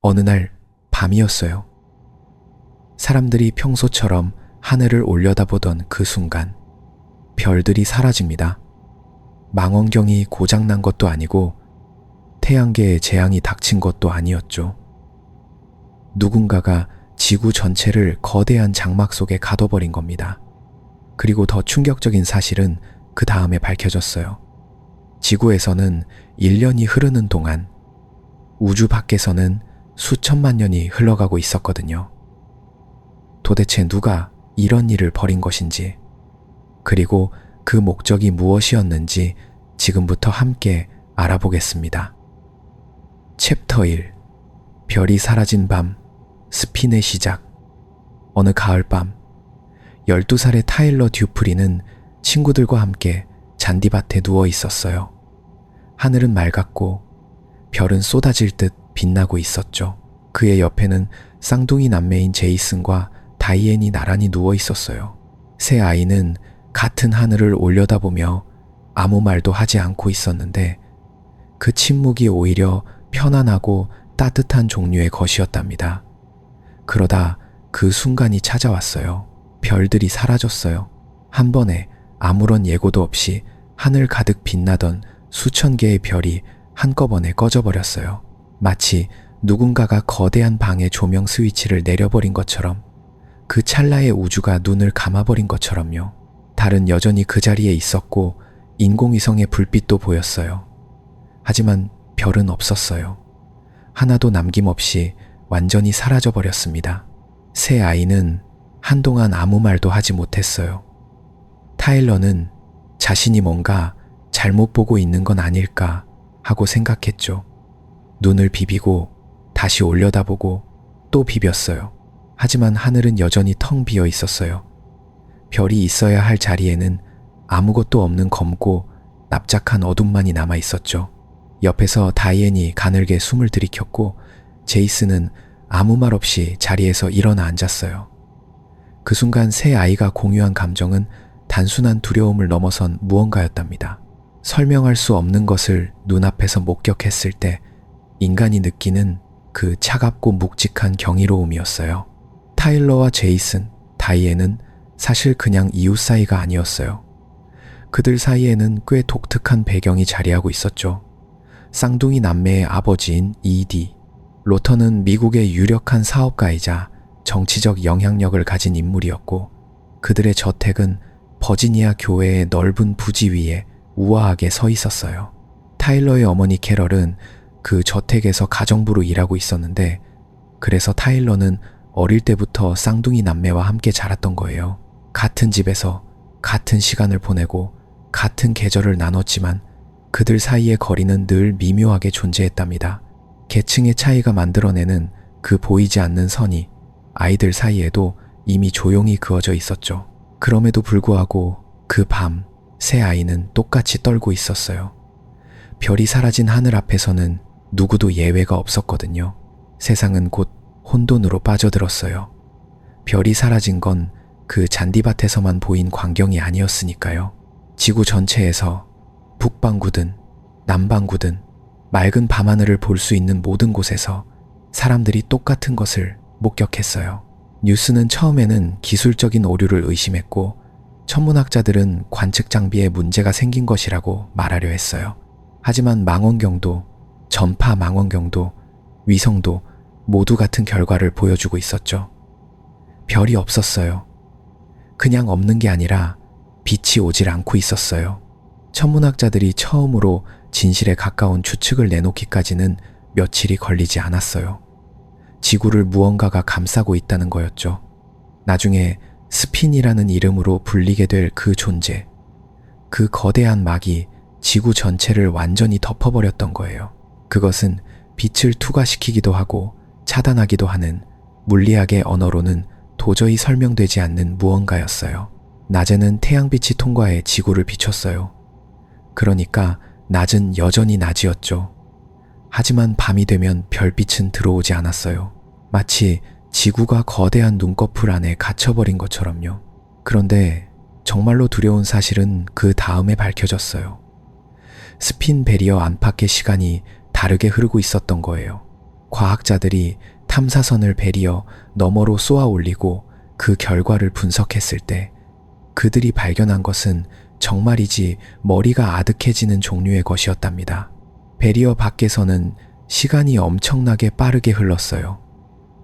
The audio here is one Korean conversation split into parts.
어느 날 밤이었어요. 사람들이 평소처럼 하늘을 올려다보던 그 순간 별들이 사라집니다. 망원경이 고장난 것도 아니고 태양계에 재앙이 닥친 것도 아니었죠. 누군가가 지구 전체를 거대한 장막 속에 가둬버린 겁니다. 그리고 더 충격적인 사실은 그 다음에 밝혀졌어요. 지구에서는 1년이 흐르는 동안 우주 밖에서는 수천만 년이 흘러가고 있었거든요. 도대체 누가 이런 일을 벌인 것인지, 그리고 그 목적이 무엇이었는지 지금부터 함께 알아보겠습니다. 챕터 1. 별이 사라진 밤, 스핀의 시작. 어느 가을밤, 12살의 타일러 듀프리는 친구들과 함께 잔디밭에 누워 있었어요. 하늘은 맑았고 별은 쏟아질 듯 빛나고 있었죠. 그의 옆에는 쌍둥이 남매인 제이슨과 다이앤이 나란히 누워 있었어요. 세 아이는 같은 하늘을 올려다보며 아무 말도 하지 않고 있었는데 그 침묵이 오히려 편안하고 따뜻한 종류의 것이었답니다. 그러다 그 순간이 찾아왔어요. 별들이 사라졌어요. 한 번에 아무런 예고도 없이 하늘 가득 빛나던 수천 개의 별이 한꺼번에 꺼져버렸어요. 마치 누군가가 거대한 방의 조명 스위치를 내려버린 것처럼, 그 찰나의 우주가 눈을 감아버린 것처럼요. 달은 여전히 그 자리에 있었고 인공위성의 불빛도 보였어요. 하지만 별은 없었어요. 하나도 남김없이 완전히 사라져버렸습니다. 세 아이는 한동안 아무 말도 하지 못했어요. 타일러는 자신이 뭔가 잘못 보고 있는 건 아닐까 하고 생각했죠. 눈을 비비고 다시 올려다보고 또 비볐어요. 하지만 하늘은 여전히 텅 비어 있었어요. 별이 있어야 할 자리에는 아무것도 없는 검고 납작한 어둠만이 남아 있었죠. 옆에서 다이앤이 가늘게 숨을 들이켰고 제이슨은 아무 말 없이 자리에서 일어나 앉았어요. 그 순간 세 아이가 공유한 감정은 단순한 두려움을 넘어선 무언가였답니다. 설명할 수 없는 것을 눈앞에서 목격했을 때 인간이 느끼는 그 차갑고 묵직한 경이로움이었어요. 타일러와 제이슨, 다이앤은 사실 그냥 이웃 사이가 아니었어요. 그들 사이에는 꽤 독특한 배경이 자리하고 있었죠. 쌍둥이 남매의 아버지인 이디, 로터는 미국의 유력한 사업가이자 정치적 영향력을 가진 인물이었고 그들의 저택은 버지니아 교회의 넓은 부지 위에 우아하게 서 있었어요. 타일러의 어머니 캐럴은 그 저택에서 가정부로 일하고 있었는데 그래서 타일러는 어릴 때부터 쌍둥이 남매와 함께 자랐던 거예요. 같은 집에서 같은 시간을 보내고 같은 계절을 나눴지만 그들 사이의 거리는 늘 미묘하게 존재했답니다. 계층의 차이가 만들어내는 그 보이지 않는 선이 아이들 사이에도 이미 조용히 그어져 있었죠. 그럼에도 불구하고 그 밤 세 아이는 똑같이 떨고 있었어요. 별이 사라진 하늘 앞에서는 누구도 예외가 없었거든요. 세상은 곧 혼돈으로 빠져들었어요. 별이 사라진 건 그 잔디밭에서만 보인 광경이 아니었으니까요. 지구 전체에서 북반구든 남반구든 맑은 밤하늘을 볼 수 있는 모든 곳에서 사람들이 똑같은 것을 목격했어요. 뉴스는 처음에는 기술적인 오류를 의심했고 천문학자들은 관측 장비에 문제가 생긴 것이라고 말하려 했어요. 하지만 망원경도 전파 망원경도 위성도 모두 같은 결과를 보여주고 있었죠. 별이 없었어요. 그냥 없는 게 아니라 빛이 오질 않고 있었어요. 천문학자들이 처음으로 진실에 가까운 추측을 내놓기까지는 며칠이 걸리지 않았어요. 지구를 무언가가 감싸고 있다는 거였죠. 나중에 스핀이라는 이름으로 불리게 될 그 존재, 그 거대한 막이 지구 전체를 완전히 덮어버렸던 거예요. 그것은 빛을 투과시키기도 하고 차단하기도 하는 물리학의 언어로는 도저히 설명되지 않는 무언가였어요. 낮에는 태양빛이 통과해 지구를 비췄어요. 그러니까 낮은 여전히 낮이었죠. 하지만 밤이 되면 별빛은 들어오지 않았어요. 마치 지구가 거대한 눈꺼풀 안에 갇혀버린 것처럼요. 그런데 정말로 두려운 사실은 그 다음에 밝혀졌어요. 스핀 베리어 안팎의 시간이 다르게 흐르고 있었던 거예요. 과학자들이 탐사선을 베리어 너머로 쏘아 올리고 그 결과를 분석했을 때 그들이 발견한 것은 정말이지 머리가 아득해지는 종류의 것이었답니다. 베리어 밖에서는 시간이 엄청나게 빠르게 흘렀어요.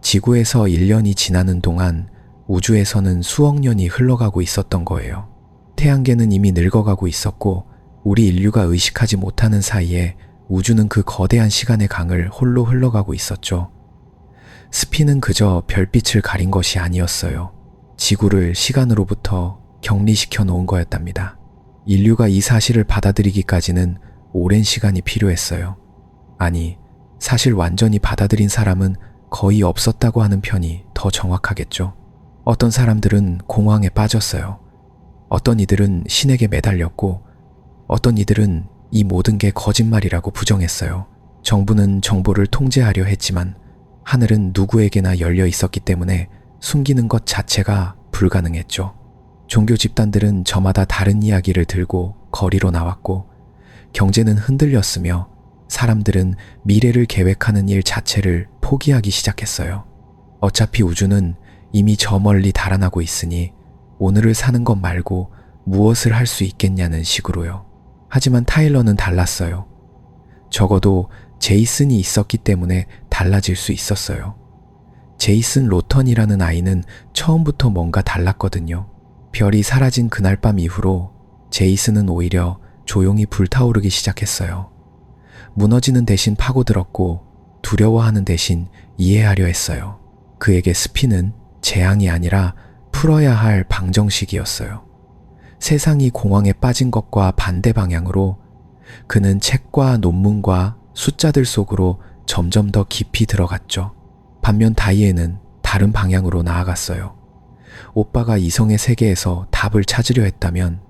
지구에서 1년이 지나는 동안 우주에서는 수억 년이 흘러가고 있었던 거예요. 태양계는 이미 늙어가고 있었고 우리 인류가 의식하지 못하는 사이에 우주는 그 거대한 시간의 강을 홀로 흘러가고 있었죠. 스피는 그저 별빛을 가린 것이 아니었어요. 지구를 시간으로부터 격리시켜 놓은 거였답니다. 인류가 이 사실을 받아들이기까지는 오랜 시간이 필요했어요. 아니, 사실 완전히 받아들인 사람은 거의 없었다고 하는 편이 더 정확하겠죠. 어떤 사람들은 공황에 빠졌어요. 어떤 이들은 신에게 매달렸고 어떤 이들은 이 모든 게 거짓말이라고 부정했어요. 정부는 정보를 통제하려 했지만 하늘은 누구에게나 열려 있었기 때문에 숨기는 것 자체가 불가능했죠. 종교 집단들은 저마다 다른 이야기를 들고 거리로 나왔고 경제는 흔들렸으며 사람들은 미래를 계획하는 일 자체를 포기하기 시작했어요. 어차피 우주는 이미 저 멀리 달아나고 있으니 오늘을 사는 것 말고 무엇을 할 수 있겠냐는 식으로요. 하지만 타일러는 달랐어요. 적어도 제이슨이 있었기 때문에 달라질 수 있었어요. 제이슨 로턴이라는 아이는 처음부터 뭔가 달랐거든요. 별이 사라진 그날 밤 이후로 제이슨은 오히려 조용히 불타오르기 시작했어요. 무너지는 대신 파고들었고 두려워하는 대신 이해하려 했어요. 그에게 스피는 재앙이 아니라 풀어야 할 방정식이었어요. 세상이 공황에 빠진 것과 반대 방향으로 그는 책과 논문과 숫자들 속으로 점점 더 깊이 들어갔죠. 반면 다이애는 다른 방향으로 나아갔어요. 오빠가 이성의 세계에서 답을 찾으려 했다면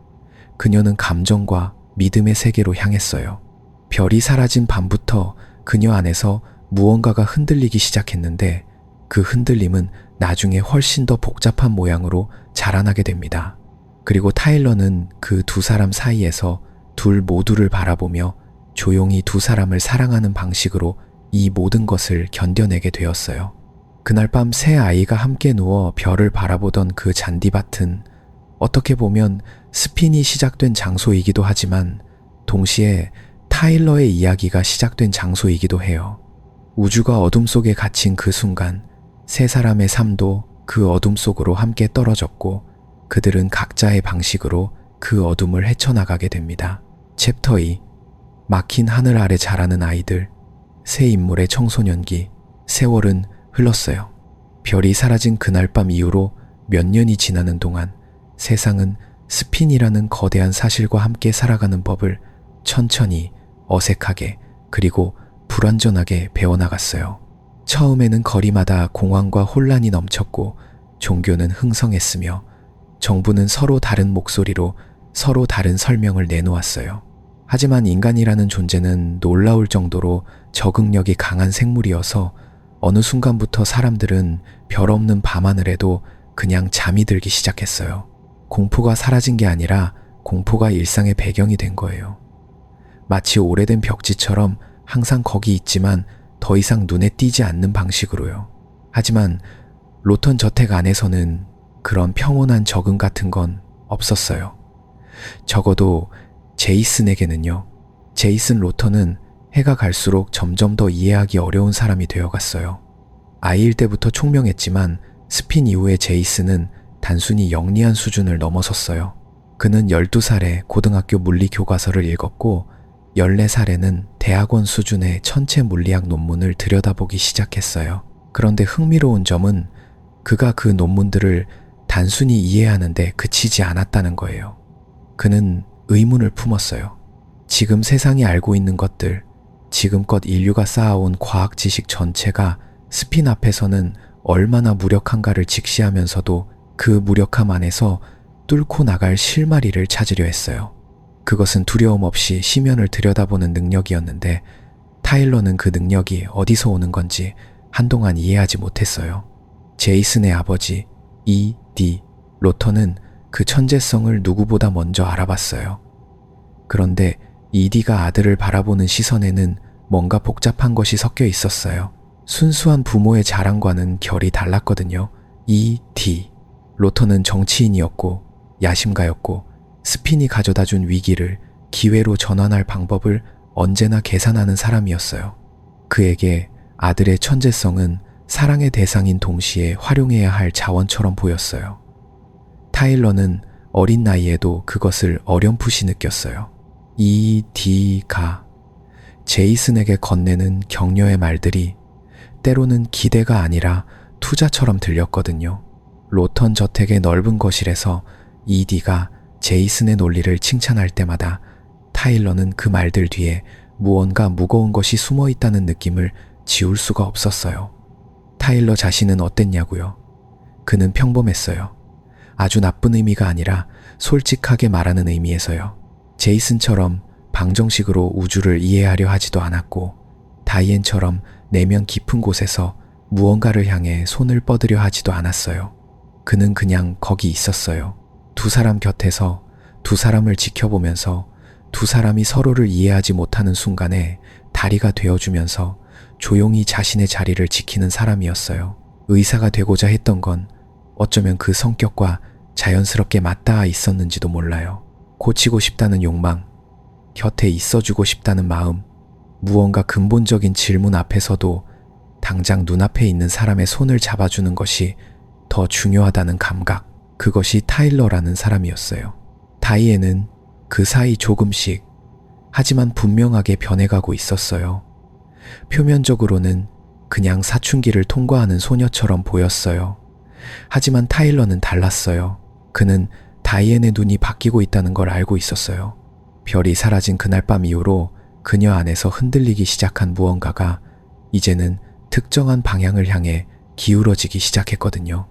그녀는 감정과 믿음의 세계로 향했어요. 별이 사라진 밤부터 그녀 안에서 무언가가 흔들리기 시작했는데 그 흔들림은 나중에 훨씬 더 복잡한 모양으로 자라나게 됩니다. 그리고 타일러는 그 두 사람 사이에서 둘 모두를 바라보며 조용히 두 사람을 사랑하는 방식으로 이 모든 것을 견뎌내게 되었어요. 그날 밤 세 아이가 함께 누워 별을 바라보던 그 잔디밭은 어떻게 보면 스핀이 시작된 장소이기도 하지만 동시에 타일러의 이야기가 시작된 장소이기도 해요. 우주가 어둠 속에 갇힌 그 순간 세 사람의 삶도 그 어둠 속으로 함께 떨어졌고 그들은 각자의 방식으로 그 어둠을 헤쳐나가게 됩니다. 챕터 2. 막힌 하늘 아래 자라는 아이들. 새 인물의 청소년기. 세월은 흘렀어요. 별이 사라진 그날 밤 이후로 몇 년이 지나는 동안 세상은 스핀이라는 거대한 사실과 함께 살아가는 법을 천천히 어색하게 그리고 불완전하게 배워나갔어요. 처음에는 거리마다 공황과 혼란이 넘쳤고 종교는 흥성했으며 정부는 서로 다른 목소리로 서로 다른 설명을 내놓았어요. 하지만 인간이라는 존재는 놀라울 정도로 적응력이 강한 생물이어서 어느 순간부터 사람들은 별 없는 밤하늘에도 그냥 잠이 들기 시작했어요. 공포가 사라진 게 아니라 공포가 일상의 배경이 된 거예요. 마치 오래된 벽지처럼 항상 거기 있지만 더 이상 눈에 띄지 않는 방식으로요. 하지만 로턴 저택 안에서는 그런 평온한 적응 같은 건 없었어요. 적어도 제이슨에게는요. 제이슨 로턴은 해가 갈수록 점점 더 이해하기 어려운 사람이 되어갔어요. 아이일 때부터 총명했지만 스핀 이후의 제이슨은 단순히 영리한 수준을 넘어섰어요. 그는 12살에 고등학교 물리 교과서를 읽었고 14살에는 대학원 수준의 천체 물리학 논문을 들여다보기 시작했어요. 그런데 흥미로운 점은 그가 그 논문들을 단순히 이해하는데 그치지 않았다는 거예요. 그는 의문을 품었어요. 지금 세상이 알고 있는 것들, 지금껏 인류가 쌓아온 과학 지식 전체가 스핀 앞에서는 얼마나 무력한가를 직시하면서도 그 무력함 안에서 뚫고 나갈 실마리를 찾으려 했어요. 그것은 두려움 없이 시면을 들여다보는 능력이었는데 타일러는 그 능력이 어디서 오는 건지 한동안 이해하지 못했어요. 제이슨의 아버지 E.D. 로턴은 그 천재성을 누구보다 먼저 알아봤어요. 그런데 E.D.가 아들을 바라보는 시선에는 뭔가 복잡한 것이 섞여 있었어요. 순수한 부모의 자랑과는 결이 달랐거든요. E.T. 로터는 정치인이었고 야심가였고 스핀이 가져다준 위기를 기회로 전환할 방법을 언제나 계산하는 사람이었어요. 그에게 아들의 천재성은 사랑의 대상인 동시에 활용해야 할 자원처럼 보였어요. 타일러는 어린 나이에도 그것을 어렴풋이 느꼈어요. E.T.가 제이슨에게 건네는 격려의 말들이 때로는 기대가 아니라 투자처럼 들렸거든요. 로턴 저택의 넓은 거실에서 E.D.가 제이슨의 논리를 칭찬할 때마다 타일러는 그 말들 뒤에 무언가 무거운 것이 숨어 있다는 느낌을 지울 수가 없었어요. 타일러 자신은 어땠냐고요? 그는 평범했어요. 아주 나쁜 의미가 아니라 솔직하게 말하는 의미에서요. 제이슨처럼 방정식으로 우주를 이해하려 하지도 않았고 다이앤처럼 내면 깊은 곳에서 무언가를 향해 손을 뻗으려 하지도 않았어요. 그는 그냥 거기 있었어요. 두 사람 곁에서 두 사람을 지켜보면서 두 사람이 서로를 이해하지 못하는 순간에 다리가 되어주면서 조용히 자신의 자리를 지키는 사람이었어요. 의사가 되고자 했던 건 어쩌면 그 성격과 자연스럽게 맞닿아 있었는지도 몰라요. 고치고 싶다는 욕망, 곁에 있어주고 싶다는 마음, 무언가 근본적인 질문 앞에서도 당장 눈앞에 있는 사람의 손을 잡아주는 것이 더 중요하다는 감각, 그것이 타일러라는 사람이었어요. 다이앤은 그 사이 조금씩 하지만 분명하게 변해가고 있었어요. 표면적으로는 그냥 사춘기를 통과하는 소녀처럼 보였어요. 하지만 타일러는 달랐어요. 그는 다이앤의 눈이 바뀌고 있다는 걸 알고 있었어요. 별이 사라진 그날 밤 이후로 그녀 안에서 흔들리기 시작한 무언가가 이제는 특정한 방향을 향해 기울어지기 시작했거든요.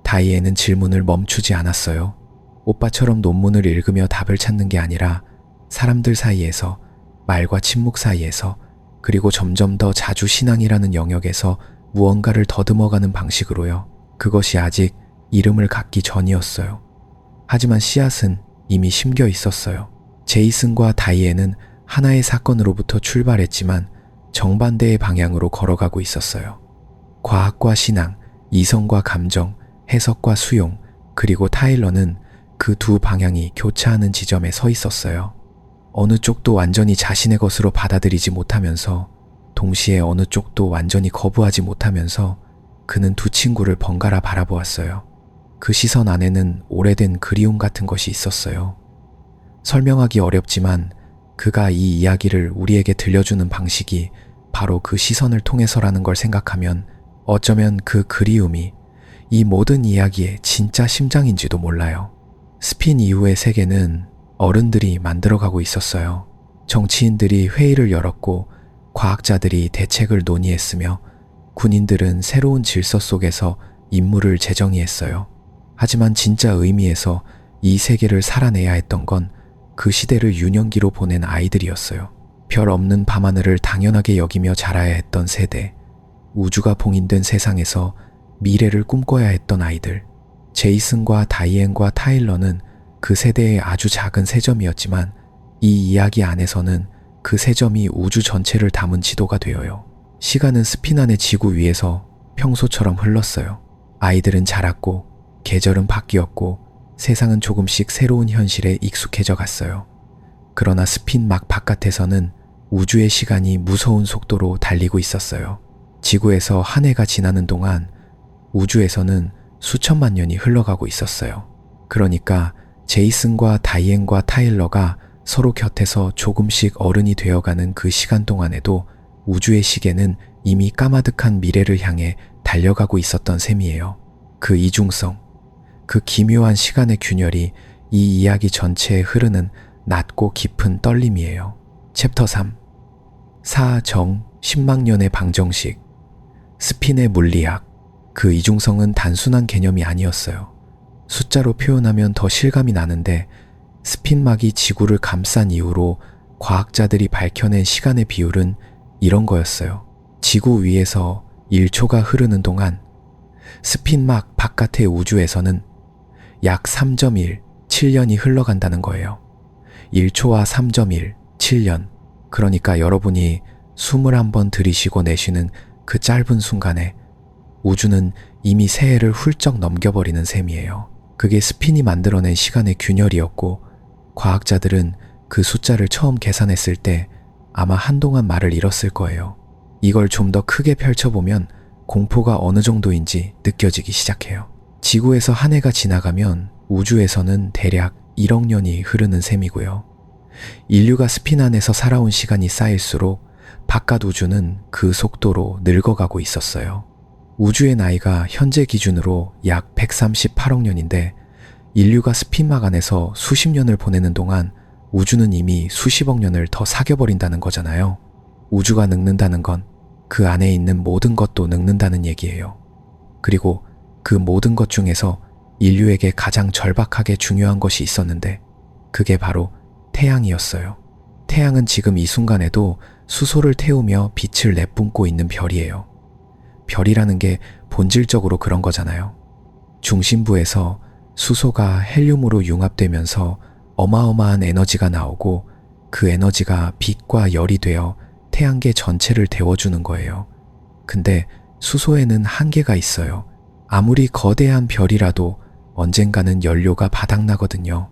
다이앤은 질문을 멈추지 않았어요. 오빠처럼 논문을 읽으며 답을 찾는 게 아니라 사람들 사이에서, 말과 침묵 사이에서, 그리고 점점 더 자주 신앙이라는 영역에서 무언가를 더듬어가는 방식으로요. 그것이 아직 이름을 갖기 전이었어요. 하지만 씨앗은 이미 심겨 있었어요. 제이슨과 다이앤은 하나의 사건으로부터 출발했지만 정반대의 방향으로 걸어가고 있었어요. 과학과 신앙, 이성과 감정, 해석과 수용, 그리고 타일러는 그 두 방향이 교차하는 지점에 서 있었어요. 어느 쪽도 완전히 자신의 것으로 받아들이지 못하면서 동시에 어느 쪽도 완전히 거부하지 못하면서 그는 두 친구를 번갈아 바라보았어요. 그 시선 안에는 오래된 그리움 같은 것이 있었어요. 설명하기 어렵지만 그가 이 이야기를 우리에게 들려주는 방식이 바로 그 시선을 통해서라는 걸 생각하면 어쩌면 그 그리움이 이 모든 이야기의 진짜 심장인지도 몰라요. 스핀 이후의 세계는 어른들이 만들어가고 있었어요. 정치인들이 회의를 열었고 과학자들이 대책을 논의했으며 군인들은 새로운 질서 속에서 임무를 재정의했어요. 하지만 진짜 의미에서 이 세계를 살아내야 했던 건 그 시대를 유년기로 보낸 아이들이었어요. 별 없는 밤하늘을 당연하게 여기며 자라야 했던 세대, 우주가 봉인된 세상에서 미래를 꿈꿔야 했던 아이들. 제이슨과 다이앤과 타일러는 그 세대의 아주 작은 세점이었지만 이 이야기 안에서는 그 세점이 우주 전체를 담은 지도가 되어요. 시간은 스핀 안의 지구 위에서 평소처럼 흘렀어요. 아이들은 자랐고 계절은 바뀌었고 세상은 조금씩 새로운 현실에 익숙해져 갔어요. 그러나 스핀 막 바깥에서는 우주의 시간이 무서운 속도로 달리고 있었어요. 지구에서 한 해가 지나는 동안 우주에서는 수천만 년이 흘러가고 있었어요. 그러니까 제이슨과 다이앤과 타일러가 서로 곁에서 조금씩 어른이 되어가는 그 시간 동안에도 우주의 시계는 이미 까마득한 미래를 향해 달려가고 있었던 셈이에요. 그 이중성, 그 기묘한 시간의 균열이 이 이야기 전체에 흐르는 낮고 깊은 떨림이에요. 챕터 3. 사정 10만 년의 방정식. 스핀의 물리학. 그 이중성은 단순한 개념이 아니었어요. 숫자로 표현하면 더 실감이 나는데 스핀막이 지구를 감싼 이후로 과학자들이 밝혀낸 시간의 비율은 이런 거였어요. 지구 위에서 1초가 흐르는 동안 스핀막 바깥의 우주에서는 약 3.1, 7년이 흘러간다는 거예요. 1초와 3.1, 7년. 그러니까 여러분이 숨을 한번 들이쉬고 내쉬는 그 짧은 순간에 우주는 이미 새해를 훌쩍 넘겨버리는 셈이에요. 그게 스핀이 만들어낸 시간의 균열이었고, 과학자들은 그 숫자를 처음 계산했을 때 아마 한동안 말을 잃었을 거예요. 이걸 좀 더 크게 펼쳐보면 공포가 어느 정도인지 느껴지기 시작해요. 지구에서 한 해가 지나가면 우주에서는 대략 1억 년이 흐르는 셈이고요. 인류가 스핀 안에서 살아온 시간이 쌓일수록 바깥 우주는 그 속도로 늙어가고 있었어요. 우주의 나이가 현재 기준으로 약 138억 년인데, 인류가 스핀막 안에서 수십 년을 보내는 동안 우주는 이미 수십억 년을 더 사겨버린다는 거잖아요. 우주가 늙는다는 건 그 안에 있는 모든 것도 늙는다는 얘기예요. 그리고 그 모든 것 중에서 인류에게 가장 절박하게 중요한 것이 있었는데, 그게 바로 태양이었어요. 태양은 지금 이 순간에도 수소를 태우며 빛을 내뿜고 있는 별이에요. 별이라는 게 본질적으로 그런 거잖아요. 중심부에서 수소가 헬륨으로 융합되면서 어마어마한 에너지가 나오고, 그 에너지가 빛과 열이 되어 태양계 전체를 데워주는 거예요. 근데 수소에는 한계가 있어요. 아무리 거대한 별이라도 언젠가는 연료가 바닥나거든요.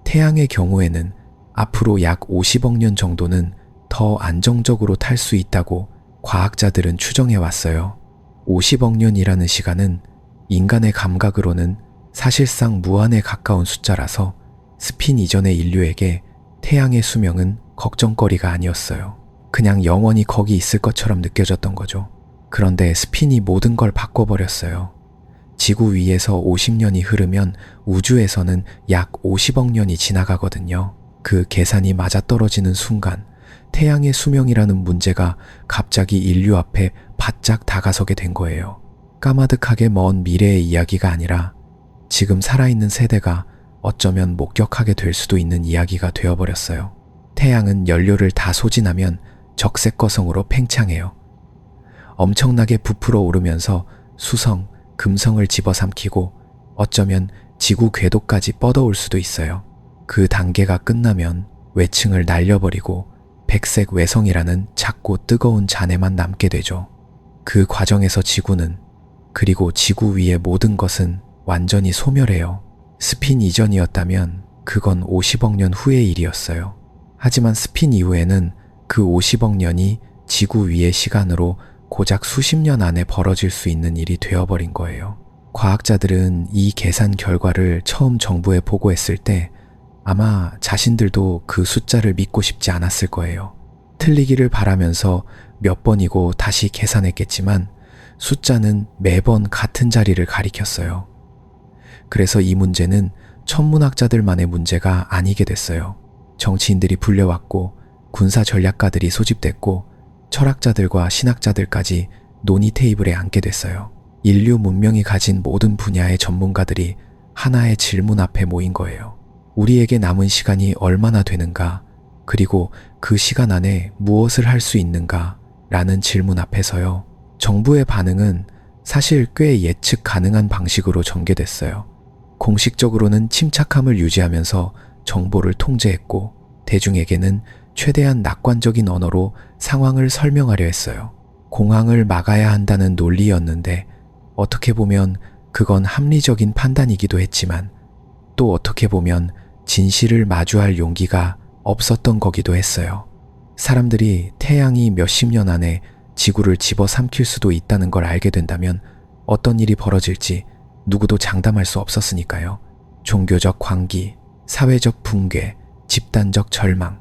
태양의 경우에는 앞으로 약 50억 년 정도는 더 안정적으로 탈 수 있다고 과학자들은 추정해 왔어요. 50억 년이라는 시간은 인간의 감각으로는 사실상 무한에 가까운 숫자라서 스핀 이전의 인류에게 태양의 수명은 걱정거리가 아니었어요. 그냥 영원히 거기 있을 것처럼 느껴졌던 거죠. 그런데 스핀이 모든 걸 바꿔버렸어요. 지구 위에서 50년이 흐르면 우주에서는 약 50억 년이 지나가거든요. 그 계산이 맞아떨어지는 순간 태양의 수명이라는 문제가 갑자기 인류 앞에 바짝 다가서게 된 거예요. 까마득하게 먼 미래의 이야기가 아니라 지금 살아있는 세대가 어쩌면 목격하게 될 수도 있는 이야기가 되어버렸어요. 태양은 연료를 다 소진하면 적색거성으로 팽창해요. 엄청나게 부풀어 오르면서 수성, 금성을 집어삼키고 어쩌면 지구 궤도까지 뻗어올 수도 있어요. 그 단계가 끝나면 외층을 날려버리고 백색 외성이라는 작고 뜨거운 잔해만 남게 되죠. 그 과정에서 지구는, 그리고 지구 위의 모든 것은 완전히 소멸해요. 스핀 이전이었다면 그건 50억 년 후의 일이었어요. 하지만 스핀 이후에는 그 50억 년이 지구 위의 시간으로 고작 수십 년 안에 벌어질 수 있는 일이 되어버린 거예요. 과학자들은 이 계산 결과를 처음 정부에 보고했을 때 아마 자신들도 그 숫자를 믿고 싶지 않았을 거예요. 틀리기를 바라면서 몇 번이고 다시 계산했겠지만 숫자는 매번 같은 자리를 가리켰어요. 그래서 이 문제는 천문학자들만의 문제가 아니게 됐어요. 정치인들이 불려왔고, 군사 전략가들이 소집됐고, 철학자들과 신학자들까지 논의 테이블에 앉게 됐어요. 인류 문명이 가진 모든 분야의 전문가들이 하나의 질문 앞에 모인 거예요. 우리에게 남은 시간이 얼마나 되는가, 그리고 그 시간 안에 무엇을 할 수 있는가 라는 질문 앞에서요. 정부의 반응은 사실 꽤 예측 가능한 방식으로 전개됐어요. 공식적으로는 침착함을 유지하면서 정보를 통제했고, 대중에게는 최대한 낙관적인 언어로 상황을 설명하려 했어요. 공황을 막아야 한다는 논리였는데 어떻게 보면 그건 합리적인 판단이기도 했지만, 또 어떻게 보면 진실을 마주할 용기가 없었던 거기도 했어요. 사람들이 태양이 몇십 년 안에 지구를 집어삼킬 수도 있다는 걸 알게 된다면 어떤 일이 벌어질지 누구도 장담할 수 없었으니까요. 종교적 광기, 사회적 붕괴, 집단적 절망,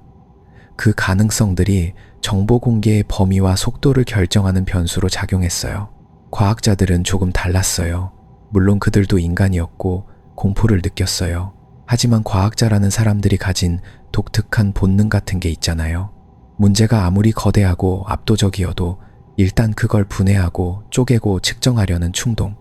그 가능성들이 정보 공개의 범위와 속도를 결정하는 변수로 작용했어요. 과학자들은 조금 달랐어요. 물론 그들도 인간이었고 공포를 느꼈어요. 하지만 과학자라는 사람들이 가진 독특한 본능 같은 게 있잖아요. 문제가 아무리 거대하고 압도적이어도 일단 그걸 분해하고 쪼개고 측정하려는 충동,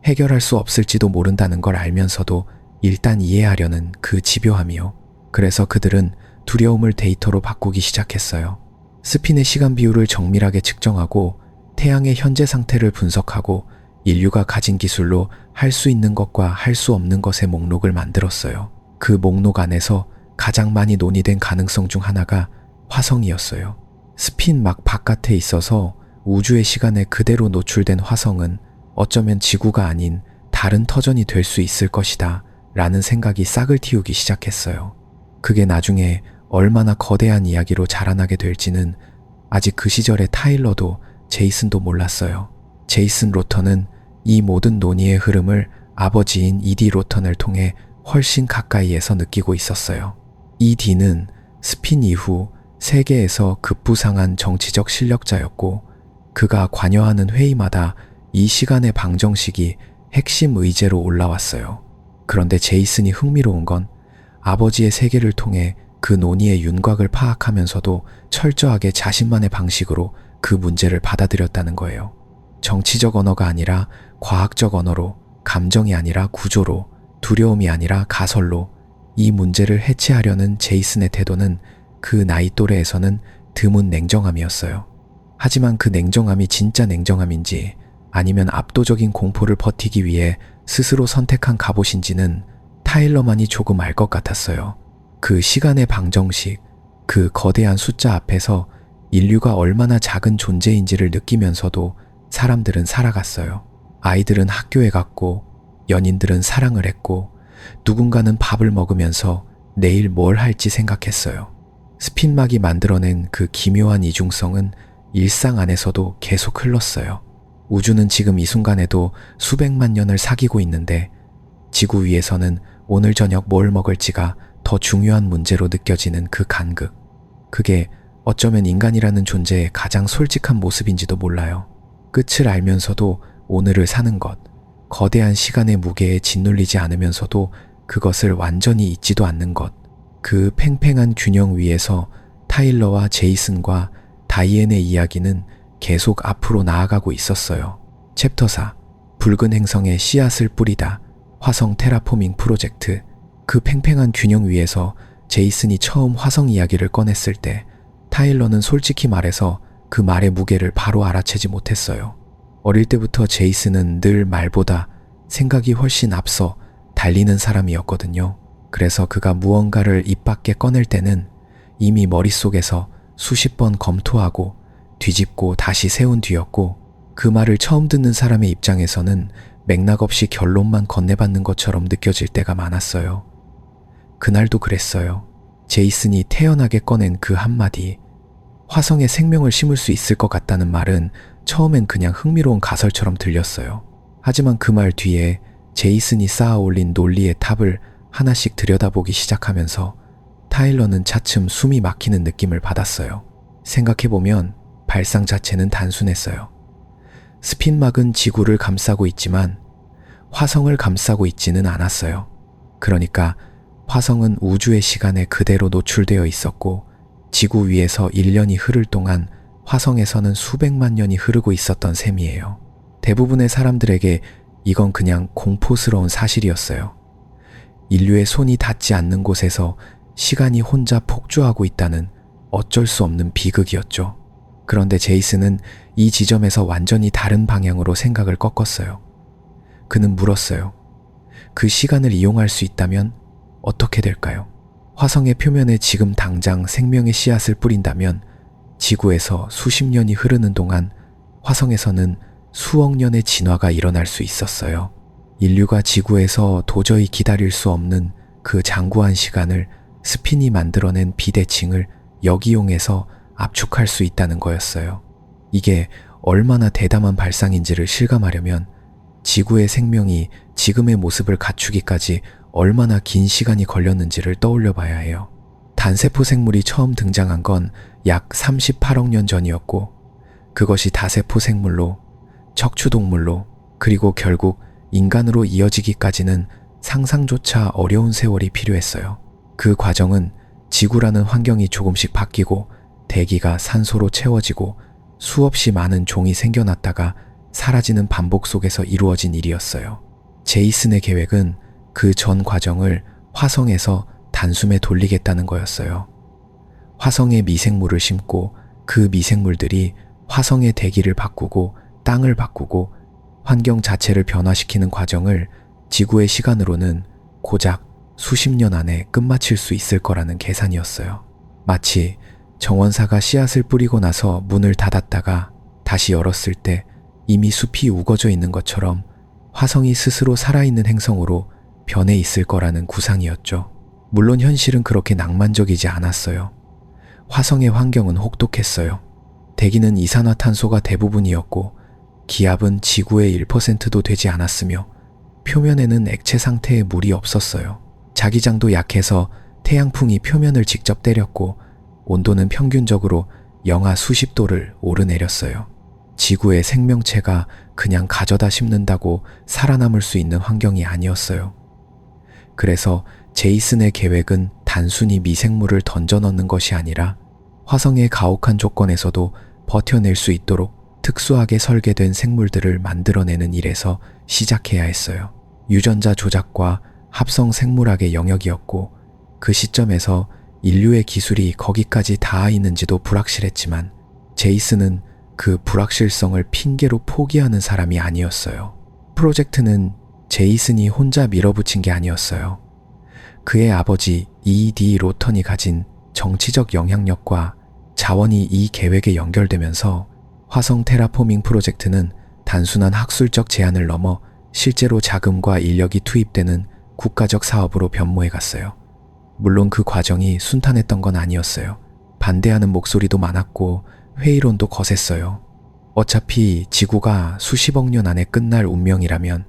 해결할 수 없을지도 모른다는 걸 알면서도 일단 이해하려는 그 집요함이요. 그래서 그들은 두려움을 데이터로 바꾸기 시작했어요. 스핀의 시간 비율을 정밀하게 측정하고 태양의 현재 상태를 분석하고 인류가 가진 기술로 할 수 있는 것과 할 수 없는 것의 목록을 만들었어요. 그 목록 안에서 가장 많이 논의된 가능성 중 하나가 화성이었어요. 스핀 막 바깥에 있어서 우주의 시간에 그대로 노출된 화성은 어쩌면 지구가 아닌 다른 터전이 될 수 있을 것이다 라는 생각이 싹을 틔우기 시작했어요. 그게 나중에 얼마나 거대한 이야기로 자라나게 될지는 아직 그 시절의 타일러도 제이슨도 몰랐어요. 제이슨 로턴은 이 모든 논의의 흐름을 아버지인 E.D. 로턴을 통해 훨씬 가까이에서 느끼고 있었어요. E.D.는 스핀 이후 세계에서 급부상한 정치적 실력자였고 그가 관여하는 회의마다 이 시간의 방정식이 핵심 의제로 올라왔어요. 그런데 제이슨이 흥미로운 건 아버지의 세계를 통해 그 논의의 윤곽을 파악하면서도 철저하게 자신만의 방식으로 그 문제를 받아들였다는 거예요. 정치적 언어가 아니라 과학적 언어로, 감정이 아니라 구조로, 두려움이 아니라 가설로 이 문제를 해체하려는 제이슨의 태도는 그 나이 또래에서는 드문 냉정함이었어요. 하지만 그 냉정함이 진짜 냉정함인지 아니면 압도적인 공포를 버티기 위해 스스로 선택한 갑옷인지는 타일러만이 조금 알 것 같았어요. 그 시간의 방정식, 그 거대한 숫자 앞에서 인류가 얼마나 작은 존재인지를 느끼면서도 사람들은 살아갔어요. 아이들은 학교에 갔고, 연인들은 사랑을 했고, 누군가는 밥을 먹으면서 내일 뭘 할지 생각했어요. 스핀막이 만들어낸 그 기묘한 이중성은 일상 안에서도 계속 흘렀어요. 우주는 지금 이 순간에도 수백만 년을 사귀고 있는데 지구 위에서는 오늘 저녁 뭘 먹을지가 더 중요한 문제로 느껴지는 그 간극. 그게 어쩌면 인간이라는 존재의 가장 솔직한 모습인지도 몰라요. 끝을 알면서도 오늘을 사는 것, 거대한 시간의 무게에 짓눌리지 않으면서도 그것을 완전히 잊지도 않는 것. 그 팽팽한 균형 위에서 타일러와 제이슨과 다이앤의 이야기는 계속 앞으로 나아가고 있었어요. 챕터 4. 붉은 행성에 씨앗을 뿌리다. 화성 테라포밍 프로젝트. 그 팽팽한 균형 위에서 제이슨이 처음 화성 이야기를 꺼냈을 때 타일러는 솔직히 말해서 그 말의 무게를 바로 알아채지 못했어요. 어릴 때부터 제이슨은 늘 말보다 생각이 훨씬 앞서 달리는 사람이었거든요. 그래서 그가 무언가를 입 밖에 꺼낼 때는 이미 머릿속에서 수십 번 검토하고 뒤집고 다시 세운 뒤였고 그 말을 처음 듣는 사람의 입장에서는 맥락 없이 결론만 건네받는 것처럼 느껴질 때가 많았어요. 그날도 그랬어요. 제이슨이 태연하게 꺼낸 그 한마디, 화성에 생명을 심을 수 있을 것 같다는 말은 처음엔 그냥 흥미로운 가설처럼 들렸어요. 하지만 그 말 뒤에 제이슨이 쌓아 올린 논리의 탑을 하나씩 들여다보기 시작하면서 타일러는 차츰 숨이 막히는 느낌을 받았어요. 생각해보면 발상 자체는 단순했어요. 스핀막은 지구를 감싸고 있지만 화성을 감싸고 있지는 않았어요. 그러니까 화성은 우주의 시간에 그대로 노출되어 있었고 지구 위에서 1년이 흐를 동안 화성에서는 수백만 년이 흐르고 있었던 셈이에요. 대부분의 사람들에게 이건 그냥 공포스러운 사실이었어요. 인류의 손이 닿지 않는 곳에서 시간이 혼자 폭주하고 있다는 어쩔 수 없는 비극이었죠. 그런데 제이슨은 이 지점에서 완전히 다른 방향으로 생각을 꺾었어요. 그는 물었어요. 그 시간을 이용할 수 있다면 어떻게 될까요? 화성의 표면에 지금 당장 생명의 씨앗을 뿌린다면 지구에서 수십 년이 흐르는 동안 화성에서는 수억 년의 진화가 일어날 수 있었어요. 인류가 지구에서 도저히 기다릴 수 없는 그 장구한 시간을 스핀이 만들어낸 비대칭을 역이용해서 압축할 수 있다는 거였어요. 이게 얼마나 대담한 발상인지를 실감하려면 지구의 생명이 지금의 모습을 갖추기까지 얼마나 긴 시간이 걸렸는지를 떠올려 봐야 해요. 단세포 생물이 처음 등장한 건 약 38억 년 전이었고 그것이 다세포 생물로, 척추동물로, 그리고 결국 인간으로 이어지기까지는 상상조차 어려운 세월이 필요했어요. 그 과정은 지구라는 환경이 조금씩 바뀌고 대기가 산소로 채워지고 수없이 많은 종이 생겨났다가 사라지는 반복 속에서 이루어진 일이었어요. 제이슨의 계획은 그 전 과정을 화성에서 단숨에 돌리겠다는 거였어요. 화성에 미생물을 심고 그 미생물들이 화성의 대기를 바꾸고 땅을 바꾸고 환경 자체를 변화시키는 과정을 지구의 시간으로는 고작 수십 년 안에 끝마칠 수 있을 거라는 계산이었어요. 마치 정원사가 씨앗을 뿌리고 나서 문을 닫았다가 다시 열었을 때 이미 숲이 우거져 있는 것처럼 화성이 스스로 살아있는 행성으로 변해 있을 거라는 구상이었죠. 물론 현실은 그렇게 낭만적이지 않았어요. 화성의 환경은 혹독했어요. 대기는 이산화탄소가 대부분이었고 기압은 지구의 1%도 되지 않았으며 표면에는 액체 상태의 물이 없었어요. 자기장도 약해서 태양풍이 표면을 직접 때렸고 온도는 평균적으로 영하 수십 도를 오르내렸어요. 지구의 생명체가 그냥 가져다 심는다고 살아남을 수 있는 환경이 아니었어요. 그래서 제이슨의 계획은 단순히 미생물을 던져 넣는 것이 아니라 화성의 가혹한 조건에서도 버텨낼 수 있도록 특수하게 설계된 생물들을 만들어내는 일에서 시작해야 했어요. 유전자 조작과 합성 생물학의 영역이었고 그 시점에서 인류의 기술이 거기까지 닿아 있는지도 불확실했지만 제이슨은 그 불확실성을 핑계로 포기하는 사람이 아니었어요. 프로젝트는 제이슨이 혼자 밀어붙인 게 아니었어요. 그의 아버지 E.D. 로턴이 가진 정치적 영향력과 자원이 이 계획에 연결되면서 화성 테라포밍 프로젝트는 단순한 학술적 제안을 넘어 실제로 자금과 인력이 투입되는 국가적 사업으로 변모해 갔어요. 물론 그 과정이 순탄했던 건 아니었어요. 반대하는 목소리도 많았고 회의론도 거셌어요. 어차피 지구가 수십억 년 안에 끝날 운명이라면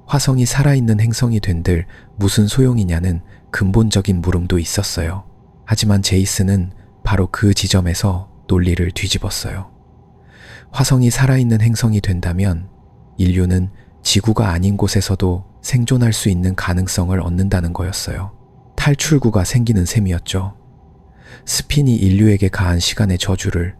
화성이 살아있는 행성이 된들 무슨 소용이냐는 근본적인 물음도 있었어요. 하지만 제이슨은 바로 그 지점에서 논리를 뒤집었어요. 화성이 살아있는 행성이 된다면 인류는 지구가 아닌 곳에서도 생존할 수 있는 가능성을 얻는다는 거였어요. 탈출구가 생기는 셈이었죠. 스핀이 인류에게 가한 시간의 저주를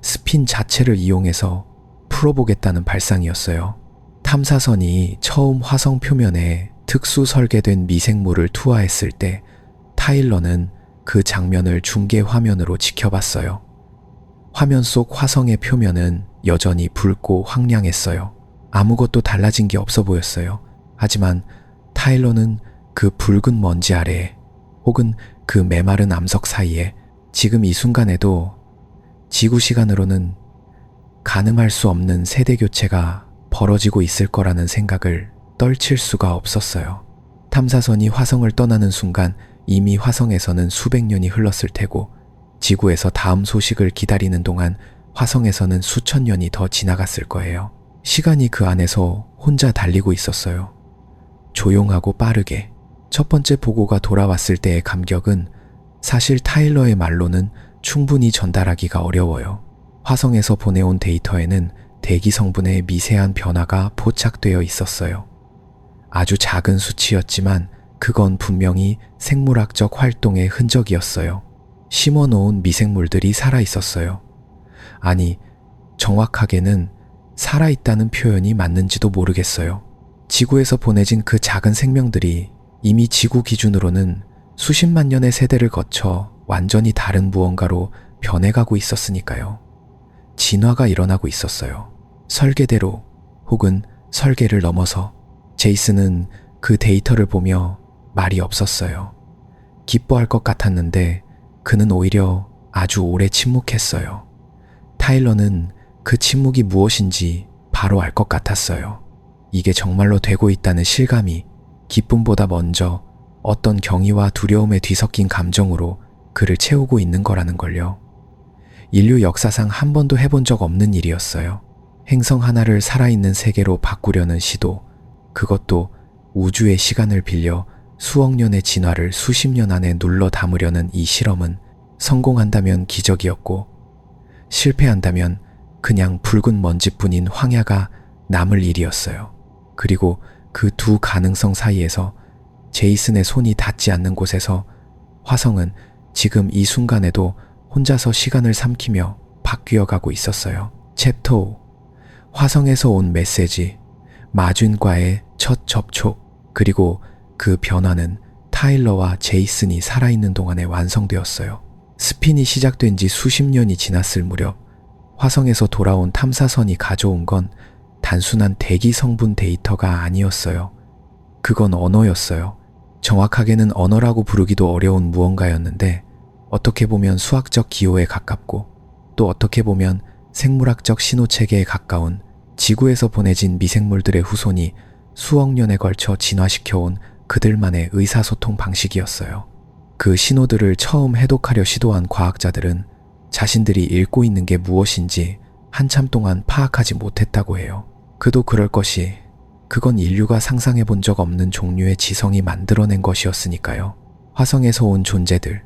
스핀 자체를 이용해서 풀어보겠다는 발상이었어요. 탐사선이 처음 화성 표면에 특수 설계된 미생물을 투하했을 때 타일러는 그 장면을 중계 화면으로 지켜봤어요. 화면 속 화성의 표면은 여전히 붉고 황량했어요. 아무것도 달라진 게 없어 보였어요. 하지만 타일러는 그 붉은 먼지 아래에 혹은 그 메마른 암석 사이에 지금 이 순간에도 지구 시간으로는 가늠할 수 없는 세대 교체가 벌어지고 있을 거라는 생각을 떨칠 수가 없었어요. 탐사선이 화성을 떠나는 순간 이미 화성에서는 수백 년이 흘렀을 테고 지구에서 다음 소식을 기다리는 동안 화성에서는 수천 년이 더 지나갔을 거예요. 시간이 그 안에서 혼자 달리고 있었어요. 조용하고 빠르게. 첫 번째 보고가 돌아왔을 때의 감격은 사실 타일러의 말로는 충분히 전달하기가 어려워요. 화성에서 보내온 데이터에는 대기 성분의 미세한 변화가 포착되어 있었어요. 아주 작은 수치였지만 그건 분명히 생물학적 활동의 흔적이었어요. 심어놓은 미생물들이 살아있었어요. 아니, 정확하게는 살아있다는 표현이 맞는지도 모르겠어요. 지구에서 보내진 그 작은 생명들이 이미 지구 기준으로는 수십만 년의 세대를 거쳐 완전히 다른 무언가로 변해가고 있었으니까요. 진화가 일어나고 있었어요. 설계대로 혹은 설계를 넘어서. 제이슨은 그 데이터를 보며 말이 없었어요. 기뻐할 것 같았는데 그는 오히려 아주 오래 침묵했어요. 타일러는 그 침묵이 무엇인지 바로 알 것 같았어요. 이게 정말로 되고 있다는 실감이 기쁨보다 먼저 어떤 경이와 두려움에 뒤섞인 감정으로 그를 채우고 있는 거라는 걸요. 인류 역사상 한 번도 해본 적 없는 일이었어요. 행성 하나를 살아있는 세계로 바꾸려는 시도, 그것도 우주의 시간을 빌려 수억 년의 진화를 수십 년 안에 눌러 담으려는 이 실험은 성공한다면 기적이었고 실패한다면 그냥 붉은 먼지뿐인 황야가 남을 일이었어요. 그리고 그 두 가능성 사이에서 제이슨의 손이 닿지 않는 곳에서 화성은 지금 이 순간에도 혼자서 시간을 삼키며 바뀌어가고 있었어요. 챕터 5. 화성에서 온 메시지. 마준과의 첫 접촉. 그리고 그 변화는 타일러와 제이슨이 살아있는 동안에 완성되었어요. 스핀이 시작된 지 수십 년이 지났을 무렵 화성에서 돌아온 탐사선이 가져온 건 단순한 대기 성분 데이터가 아니었어요. 그건 언어였어요. 정확하게는 언어라고 부르기도 어려운 무언가였는데 어떻게 보면 수학적 기호에 가깝고 또 어떻게 보면 생물학적 신호체계에 가까운 지구에서 보내진 미생물들의 후손이 수억 년에 걸쳐 진화시켜온 그들만의 의사소통 방식이었어요. 그 신호들을 처음 해독하려 시도한 과학자들은 자신들이 읽고 있는 게 무엇인지 한참 동안 파악하지 못했다고 해요. 그도 그럴 것이, 그건 인류가 상상해 본 적 없는 종류의 지성이 만들어낸 것이었으니까요. 화성에서 온 존재들,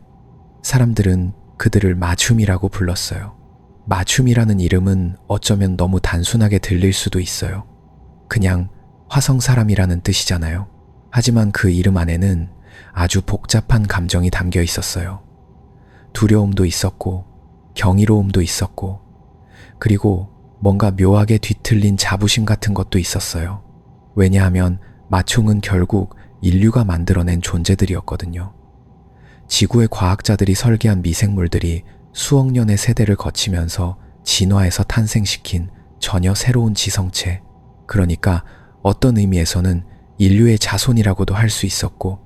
사람들은 그들을 마춤이라고 불렀어요. 마춤이라는 이름은 어쩌면 너무 단순하게 들릴 수도 있어요. 그냥 화성 사람이라는 뜻이잖아요. 하지만 그 이름 안에는 아주 복잡한 감정이 담겨 있었어요. 두려움도 있었고, 경이로움도 있었고, 그리고 뭔가 묘하게 뒤틀린 자부심 같은 것도 있었어요. 왜냐하면 마충은 결국 인류가 만들어낸 존재들이었거든요. 지구의 과학자들이 설계한 미생물들이 수억 년의 세대를 거치면서 진화해서 탄생시킨 전혀 새로운 지성체, 그러니까 어떤 의미에서는 인류의 자손이라고도 할 수 있었고,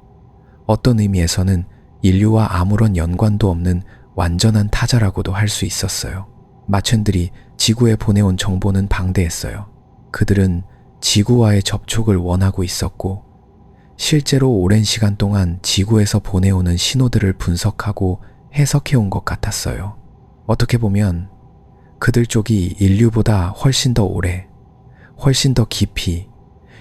어떤 의미에서는 인류와 아무런 연관도 없는 완전한 타자라고도 할 수 있었어요. 마천들이 지구에 보내온 정보는 방대했어요. 그들은 지구와의 접촉을 원하고 있었고, 실제로 오랜 시간 동안 지구에서 보내오는 신호들을 분석하고 해석해온 것 같았어요. 어떻게 보면 그들 쪽이 인류보다 훨씬 더 오래, 훨씬 더 깊이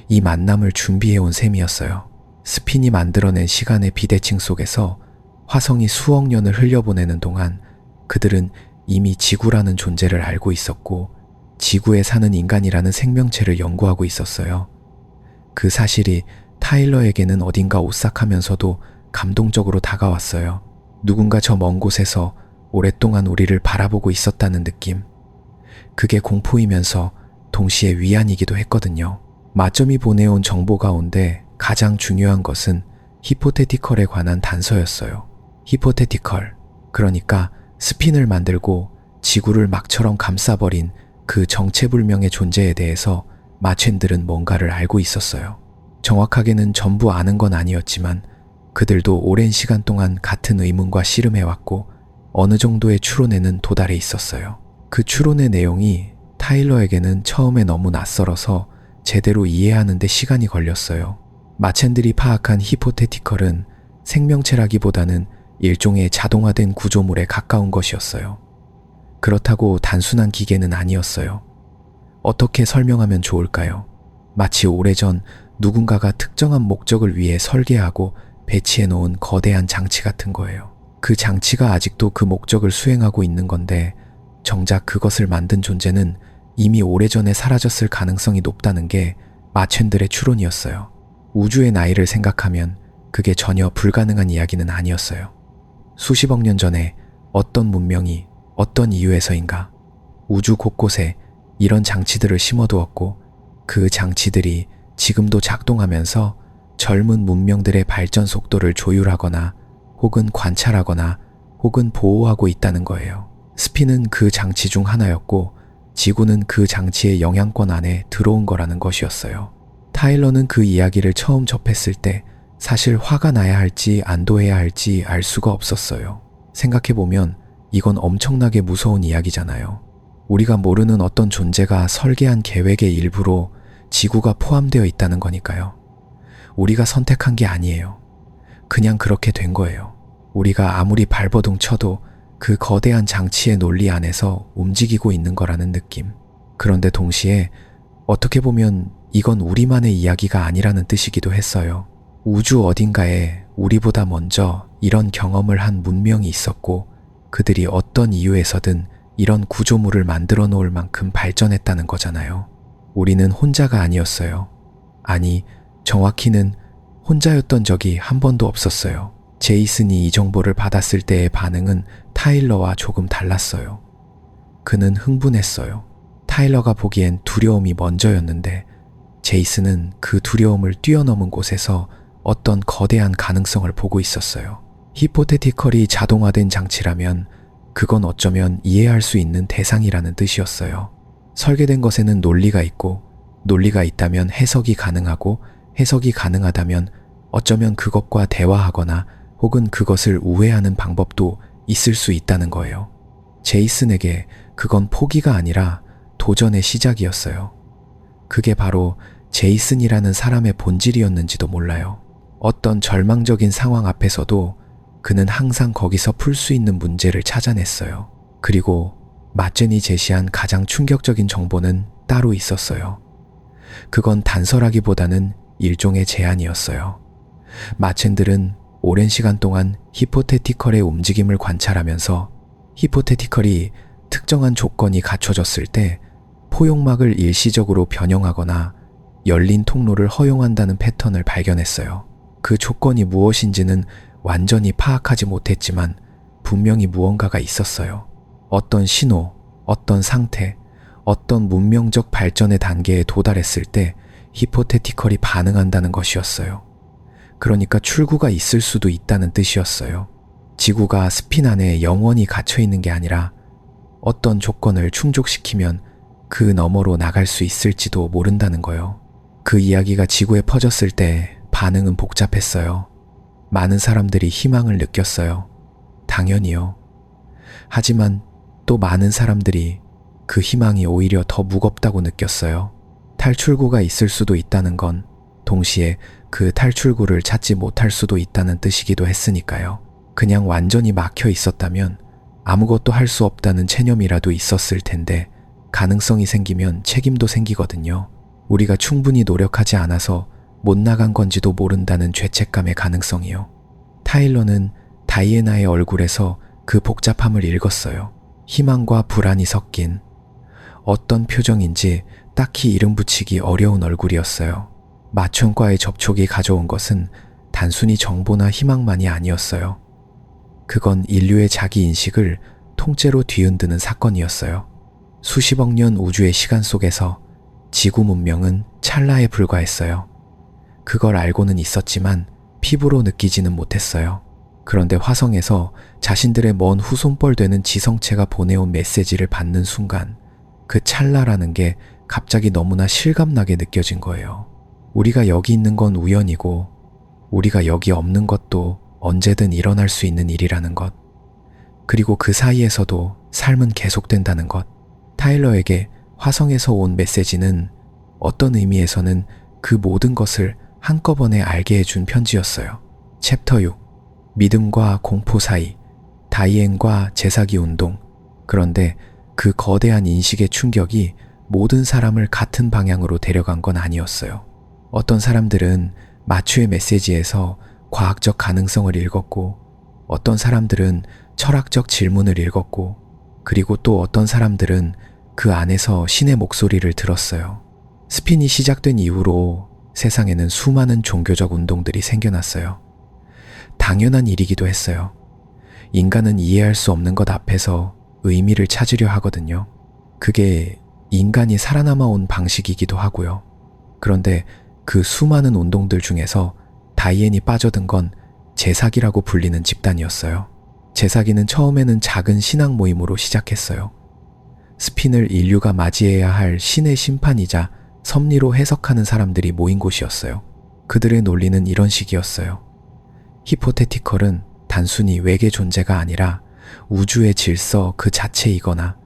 이 만남을 준비해온 셈이었어요. 스핀이 만들어낸 시간의 비대칭 속에서 화성이 수억 년을 흘려보내는 동안 그들은 이미 지구라는 존재를 알고 있었고, 지구에 사는 인간이라는 생명체를 연구하고 있었어요. 그 사실이 타일러에게는 어딘가 오싹하면서도 감동적으로 다가왔어요. 누군가 저 먼 곳에서 오랫동안 우리를 바라보고 있었다는 느낌. 그게 공포이면서 동시에 위안이기도 했거든요. 마점이 보내온 정보 가운데 가장 중요한 것은 히포테티컬에 관한 단서였어요. 히포테티컬, 그러니까 스핀을 만들고 지구를 막처럼 감싸버린 그 정체불명의 존재에 대해서 마첸들은 뭔가를 알고 있었어요. 정확하게는 전부 아는 건 아니었지만 그들도 오랜 시간 동안 같은 의문과 씨름해왔고 어느 정도의 추론에는 도달해 있었어요. 그 추론의 내용이 타일러에게는 처음에 너무 낯설어서 제대로 이해하는 데 시간이 걸렸어요. 마첸들이 파악한 히포테티컬은 생명체라기보다는 일종의 자동화된 구조물에 가까운 것이었어요. 그렇다고 단순한 기계는 아니었어요. 어떻게 설명하면 좋을까요? 마치 오래전 누군가가 특정한 목적을 위해 설계하고 배치해 놓은 거대한 장치 같은 거예요. 그 장치가 아직도 그 목적을 수행하고 있는 건데, 정작 그것을 만든 존재는 이미 오래전에 사라졌을 가능성이 높다는 게 마첸들의 추론이었어요. 우주의 나이를 생각하면 그게 전혀 불가능한 이야기는 아니었어요. 수십억 년 전에 어떤 문명이 어떤 이유에서인가 우주 곳곳에 이런 장치들을 심어두었고, 그 장치들이 지금도 작동하면서 젊은 문명들의 발전 속도를 조율하거나 혹은 관찰하거나 혹은 보호하고 있다는 거예요. 스핀은 그 장치 중 하나였고, 지구는 그 장치의 영향권 안에 들어온 거라는 것이었어요. 타일러는 그 이야기를 처음 접했을 때 사실 화가 나야 할지 안도해야 할지 알 수가 없었어요. 생각해보면 이건 엄청나게 무서운 이야기잖아요. 우리가 모르는 어떤 존재가 설계한 계획의 일부로 지구가 포함되어 있다는 거니까요. 우리가 선택한 게 아니에요. 그냥 그렇게 된 거예요. 우리가 아무리 발버둥 쳐도 그 거대한 장치의 논리 안에서 움직이고 있는 거라는 느낌. 그런데 동시에 어떻게 보면 이건 우리만의 이야기가 아니라는 뜻이기도 했어요. 우주 어딘가에 우리보다 먼저 이런 경험을 한 문명이 있었고, 그들이 어떤 이유에서든 이런 구조물을 만들어 놓을 만큼 발전했다는 거잖아요. 우리는 혼자가 아니었어요. 아니, 정확히는 혼자였던 적이 한 번도 없었어요. 제이슨이 이 정보를 받았을 때의 반응은 타일러와 조금 달랐어요. 그는 흥분했어요. 타일러가 보기엔 두려움이 먼저였는데, 제이슨은 그 두려움을 뛰어넘은 곳에서 어떤 거대한 가능성을 보고 있었어요. 히포테티컬이 자동화된 장치라면 그건 어쩌면 이해할 수 있는 대상이라는 뜻이었어요. 설계된 것에는 논리가 있고, 논리가 있다면 해석이 가능하고, 해석이 가능하다면 어쩌면 그것과 대화하거나 혹은 그것을 우회하는 방법도 있을 수 있다는 거예요. 제이슨에게 그건 포기가 아니라 도전의 시작이었어요. 그게 바로 제이슨이라는 사람의 본질이었는지도 몰라요. 어떤 절망적인 상황 앞에서도 그는 항상 거기서 풀 수 있는 문제를 찾아냈어요. 그리고 마첸이 제시한 가장 충격적인 정보는 따로 있었어요. 그건 단서라기보다는 일종의 제안이었어요. 마첸들은 오랜 시간 동안 히포테티컬의 움직임을 관찰하면서 히포테티컬이 특정한 조건이 갖춰졌을 때 포용막을 일시적으로 변형하거나 열린 통로를 허용한다는 패턴을 발견했어요. 그 조건이 무엇인지는 완전히 파악하지 못했지만 분명히 무언가가 있었어요. 어떤 신호, 어떤 상태, 어떤 문명적 발전의 단계에 도달했을 때 히포테티컬이 반응한다는 것이었어요. 그러니까 출구가 있을 수도 있다는 뜻이었어요. 지구가 스핀 안에 영원히 갇혀 있는 게 아니라 어떤 조건을 충족시키면 그 너머로 나갈 수 있을지도 모른다는 거요. 그 이야기가 지구에 퍼졌을 때 반응은 복잡했어요. 많은 사람들이 희망을 느꼈어요. 당연히요. 하지만 또 많은 사람들이 그 희망이 오히려 더 무겁다고 느꼈어요. 탈출구가 있을 수도 있다는 건 동시에 그 탈출구를 찾지 못할 수도 있다는 뜻이기도 했으니까요. 그냥 완전히 막혀 있었다면 아무것도 할 수 없다는 체념이라도 있었을 텐데 가능성이 생기면 책임도 생기거든요. 우리가 충분히 노력하지 않아서 못 나간 건지도 모른다는 죄책감의 가능성이요. 타일러는 다이애나의 얼굴에서 그 복잡함을 읽었어요. 희망과 불안이 섞인 어떤 표정인지 딱히 이름 붙이기 어려운 얼굴이었어요. 마천과의 접촉이 가져온 것은 단순히 정보나 희망만이 아니었어요. 그건 인류의 자기인식을 통째로 뒤흔드는 사건이었어요. 수십억 년 우주의 시간 속에서 지구 문명은 찰나에 불과했어요. 그걸 알고는 있었지만 피부로 느끼지는 못했어요. 그런데 화성에서 자신들의 먼 후손뻘 되는 지성체가 보내온 메시지를 받는 순간 그 찰나라는 게 갑자기 너무나 실감나게 느껴진 거예요. 우리가 여기 있는 건 우연이고 우리가 여기 없는 것도 언제든 일어날 수 있는 일이라는 것. 그리고 그 사이에서도 삶은 계속된다는 것. 타일러에게 화성에서 온 메시지는 어떤 의미에서는 그 모든 것을 한꺼번에 알게 해준 편지였어요. 챕터 6. 믿음과 공포 사이. 다이앤과 제사기 운동. 그런데 그 거대한 인식의 충격이 모든 사람을 같은 방향으로 데려간 건 아니었어요. 어떤 사람들은 마추의 메시지에서 과학적 가능성을 읽었고, 어떤 사람들은 철학적 질문을 읽었고, 그리고 또 어떤 사람들은 그 안에서 신의 목소리를 들었어요. 스핀이 시작된 이후로 세상에는 수많은 종교적 운동들이 생겨났어요. 당연한 일이기도 했어요. 인간은 이해할 수 없는 것 앞에서 의미를 찾으려 하거든요. 그게 인간이 살아남아 온 방식이기도 하고요. 그런데 그 수많은 운동들 중에서 다이앤이 빠져든 건 제사기라고 불리는 집단이었어요. 제사기는 처음에는 작은 신앙 모임으로 시작했어요. 스핀을 인류가 맞이해야 할 신의 심판이자 섭리로 해석하는 사람들이 모인 곳이었어요. 그들의 논리는 이런 식이었어요. 히포테티컬은 단순히 외계 존재가 아니라 우주의 질서 그 자체이거나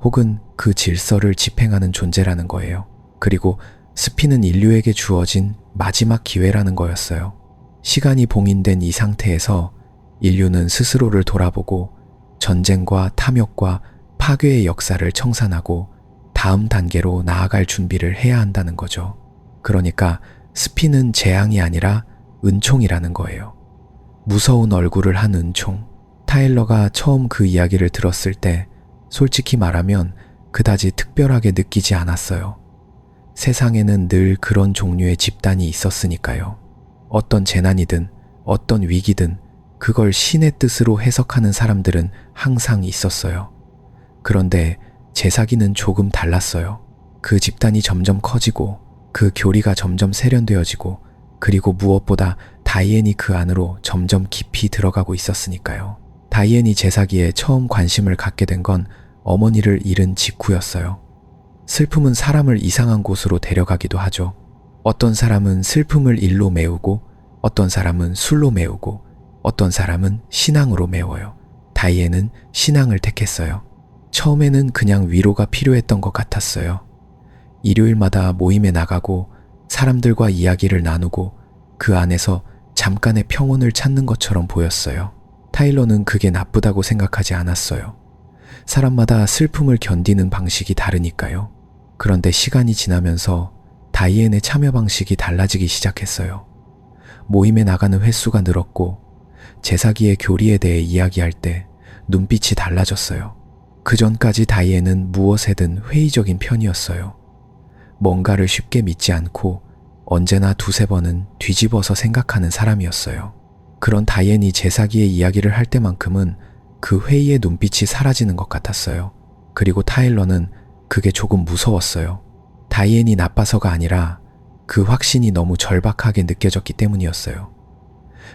혹은 그 질서를 집행하는 존재라는 거예요. 그리고 스핀은 인류에게 주어진 마지막 기회라는 거였어요. 시간이 봉인된 이 상태에서 인류는 스스로를 돌아보고 전쟁과 탐욕과 파괴의 역사를 청산하고 다음 단계로 나아갈 준비를 해야 한다는 거죠. 그러니까 스핀은 재앙이 아니라 은총이라는 거예요. 무서운 얼굴을 한 은총. 타일러가 처음 그 이야기를 들었을 때 솔직히 말하면 그다지 특별하게 느끼지 않았어요. 세상에는 늘 그런 종류의 집단이 있었으니까요. 어떤 재난이든 어떤 위기든 그걸 신의 뜻으로 해석하는 사람들은 항상 있었어요. 그런데 제사기는 조금 달랐어요. 그 집단이 점점 커지고 그 교리가 점점 세련되어지고 그리고 무엇보다 다이앤이 그 안으로 점점 깊이 들어가고 있었으니까요. 다이앤이 제사기에 처음 관심을 갖게 된 건 어머니를 잃은 직후였어요. 슬픔은 사람을 이상한 곳으로 데려가기도 하죠. 어떤 사람은 슬픔을 일로 메우고 어떤 사람은 술로 메우고 어떤 사람은 신앙으로 메워요. 다이앤은 신앙을 택했어요. 처음에는 그냥 위로가 필요했던 것 같았어요. 일요일마다 모임에 나가고 사람들과 이야기를 나누고 그 안에서 잠깐의 평온을 찾는 것처럼 보였어요. 타일러는 그게 나쁘다고 생각하지 않았어요. 사람마다 슬픔을 견디는 방식이 다르니까요. 그런데 시간이 지나면서 다이앤의 참여 방식이 달라지기 시작했어요. 모임에 나가는 횟수가 늘었고 제사기의 교리에 대해 이야기할 때 눈빛이 달라졌어요. 그 전까지 다이앤은 무엇에든 회의적인 편이었어요. 뭔가를 쉽게 믿지 않고 언제나 두세 번은 뒤집어서 생각하는 사람이었어요. 그런 다이앤이 제사기의 이야기를 할 때만큼은 그 회의의 눈빛이 사라지는 것 같았어요. 그리고 타일러는 그게 조금 무서웠어요. 다이앤이 나빠서가 아니라 그 확신이 너무 절박하게 느껴졌기 때문이었어요.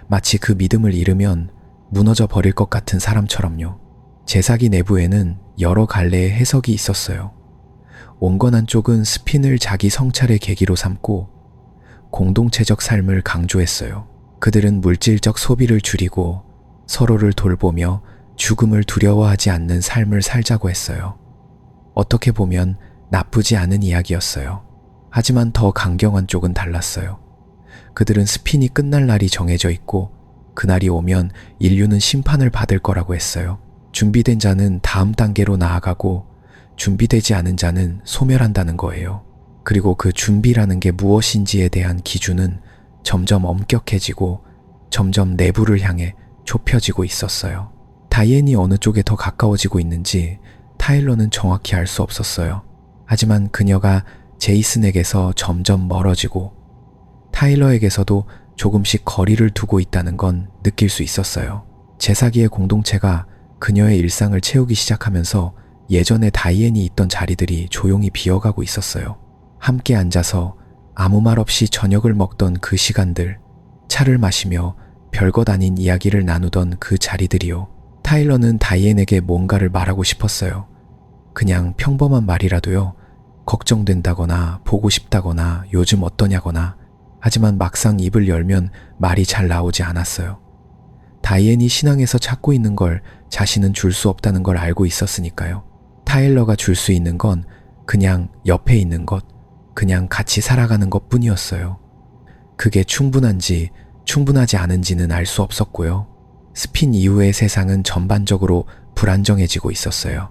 마치 그 믿음을 잃으면 무너져 버릴 것 같은 사람처럼요. 제사기 내부에는 여러 갈래의 해석이 있었어요. 온건한 쪽은 스핀을 자기 성찰의 계기로 삼고 공동체적 삶을 강조했어요. 그들은 물질적 소비를 줄이고 서로를 돌보며 죽음을 두려워하지 않는 삶을 살자고 했어요. 어떻게 보면 나쁘지 않은 이야기였어요. 하지만 더 강경한 쪽은 달랐어요. 그들은 스핀이 끝날 날이 정해져 있고 그날이 오면 인류는 심판을 받을 거라고 했어요. 준비된 자는 다음 단계로 나아가고 준비되지 않은 자는 소멸한다는 거예요. 그리고 그 준비라는 게 무엇인지에 대한 기준은 점점 엄격해지고 점점 내부를 향해 좁혀지고 있었어요. 다이앤이 어느 쪽에 더 가까워지고 있는지 타일러는 정확히 알 수 없었어요. 하지만 그녀가 제이슨에게서 점점 멀어지고 타일러에게서도 조금씩 거리를 두고 있다는 건 느낄 수 있었어요. 제사기의 공동체가 그녀의 일상을 채우기 시작하면서 예전에 다이앤이 있던 자리들이 조용히 비어가고 있었어요. 함께 앉아서 아무 말 없이 저녁을 먹던 그 시간들, 차를 마시며 별것 아닌 이야기를 나누던 그 자리들이요. 타일러는 다이앤에게 뭔가를 말하고 싶었어요. 그냥 평범한 말이라도요. 걱정된다거나 보고 싶다거나 요즘 어떠냐거나. 하지만 막상 입을 열면 말이 잘 나오지 않았어요. 다이앤이 신앙에서 찾고 있는 걸 자신은 줄 수 없다는 걸 알고 있었으니까요. 타일러가 줄 수 있는 건 그냥 옆에 있는 것, 그냥 같이 살아가는 것 뿐이었어요. 그게 충분한지 충분하지 않은지는 알 수 없었고요. 스핀 이후의 세상은 전반적으로 불안정해지고 있었어요.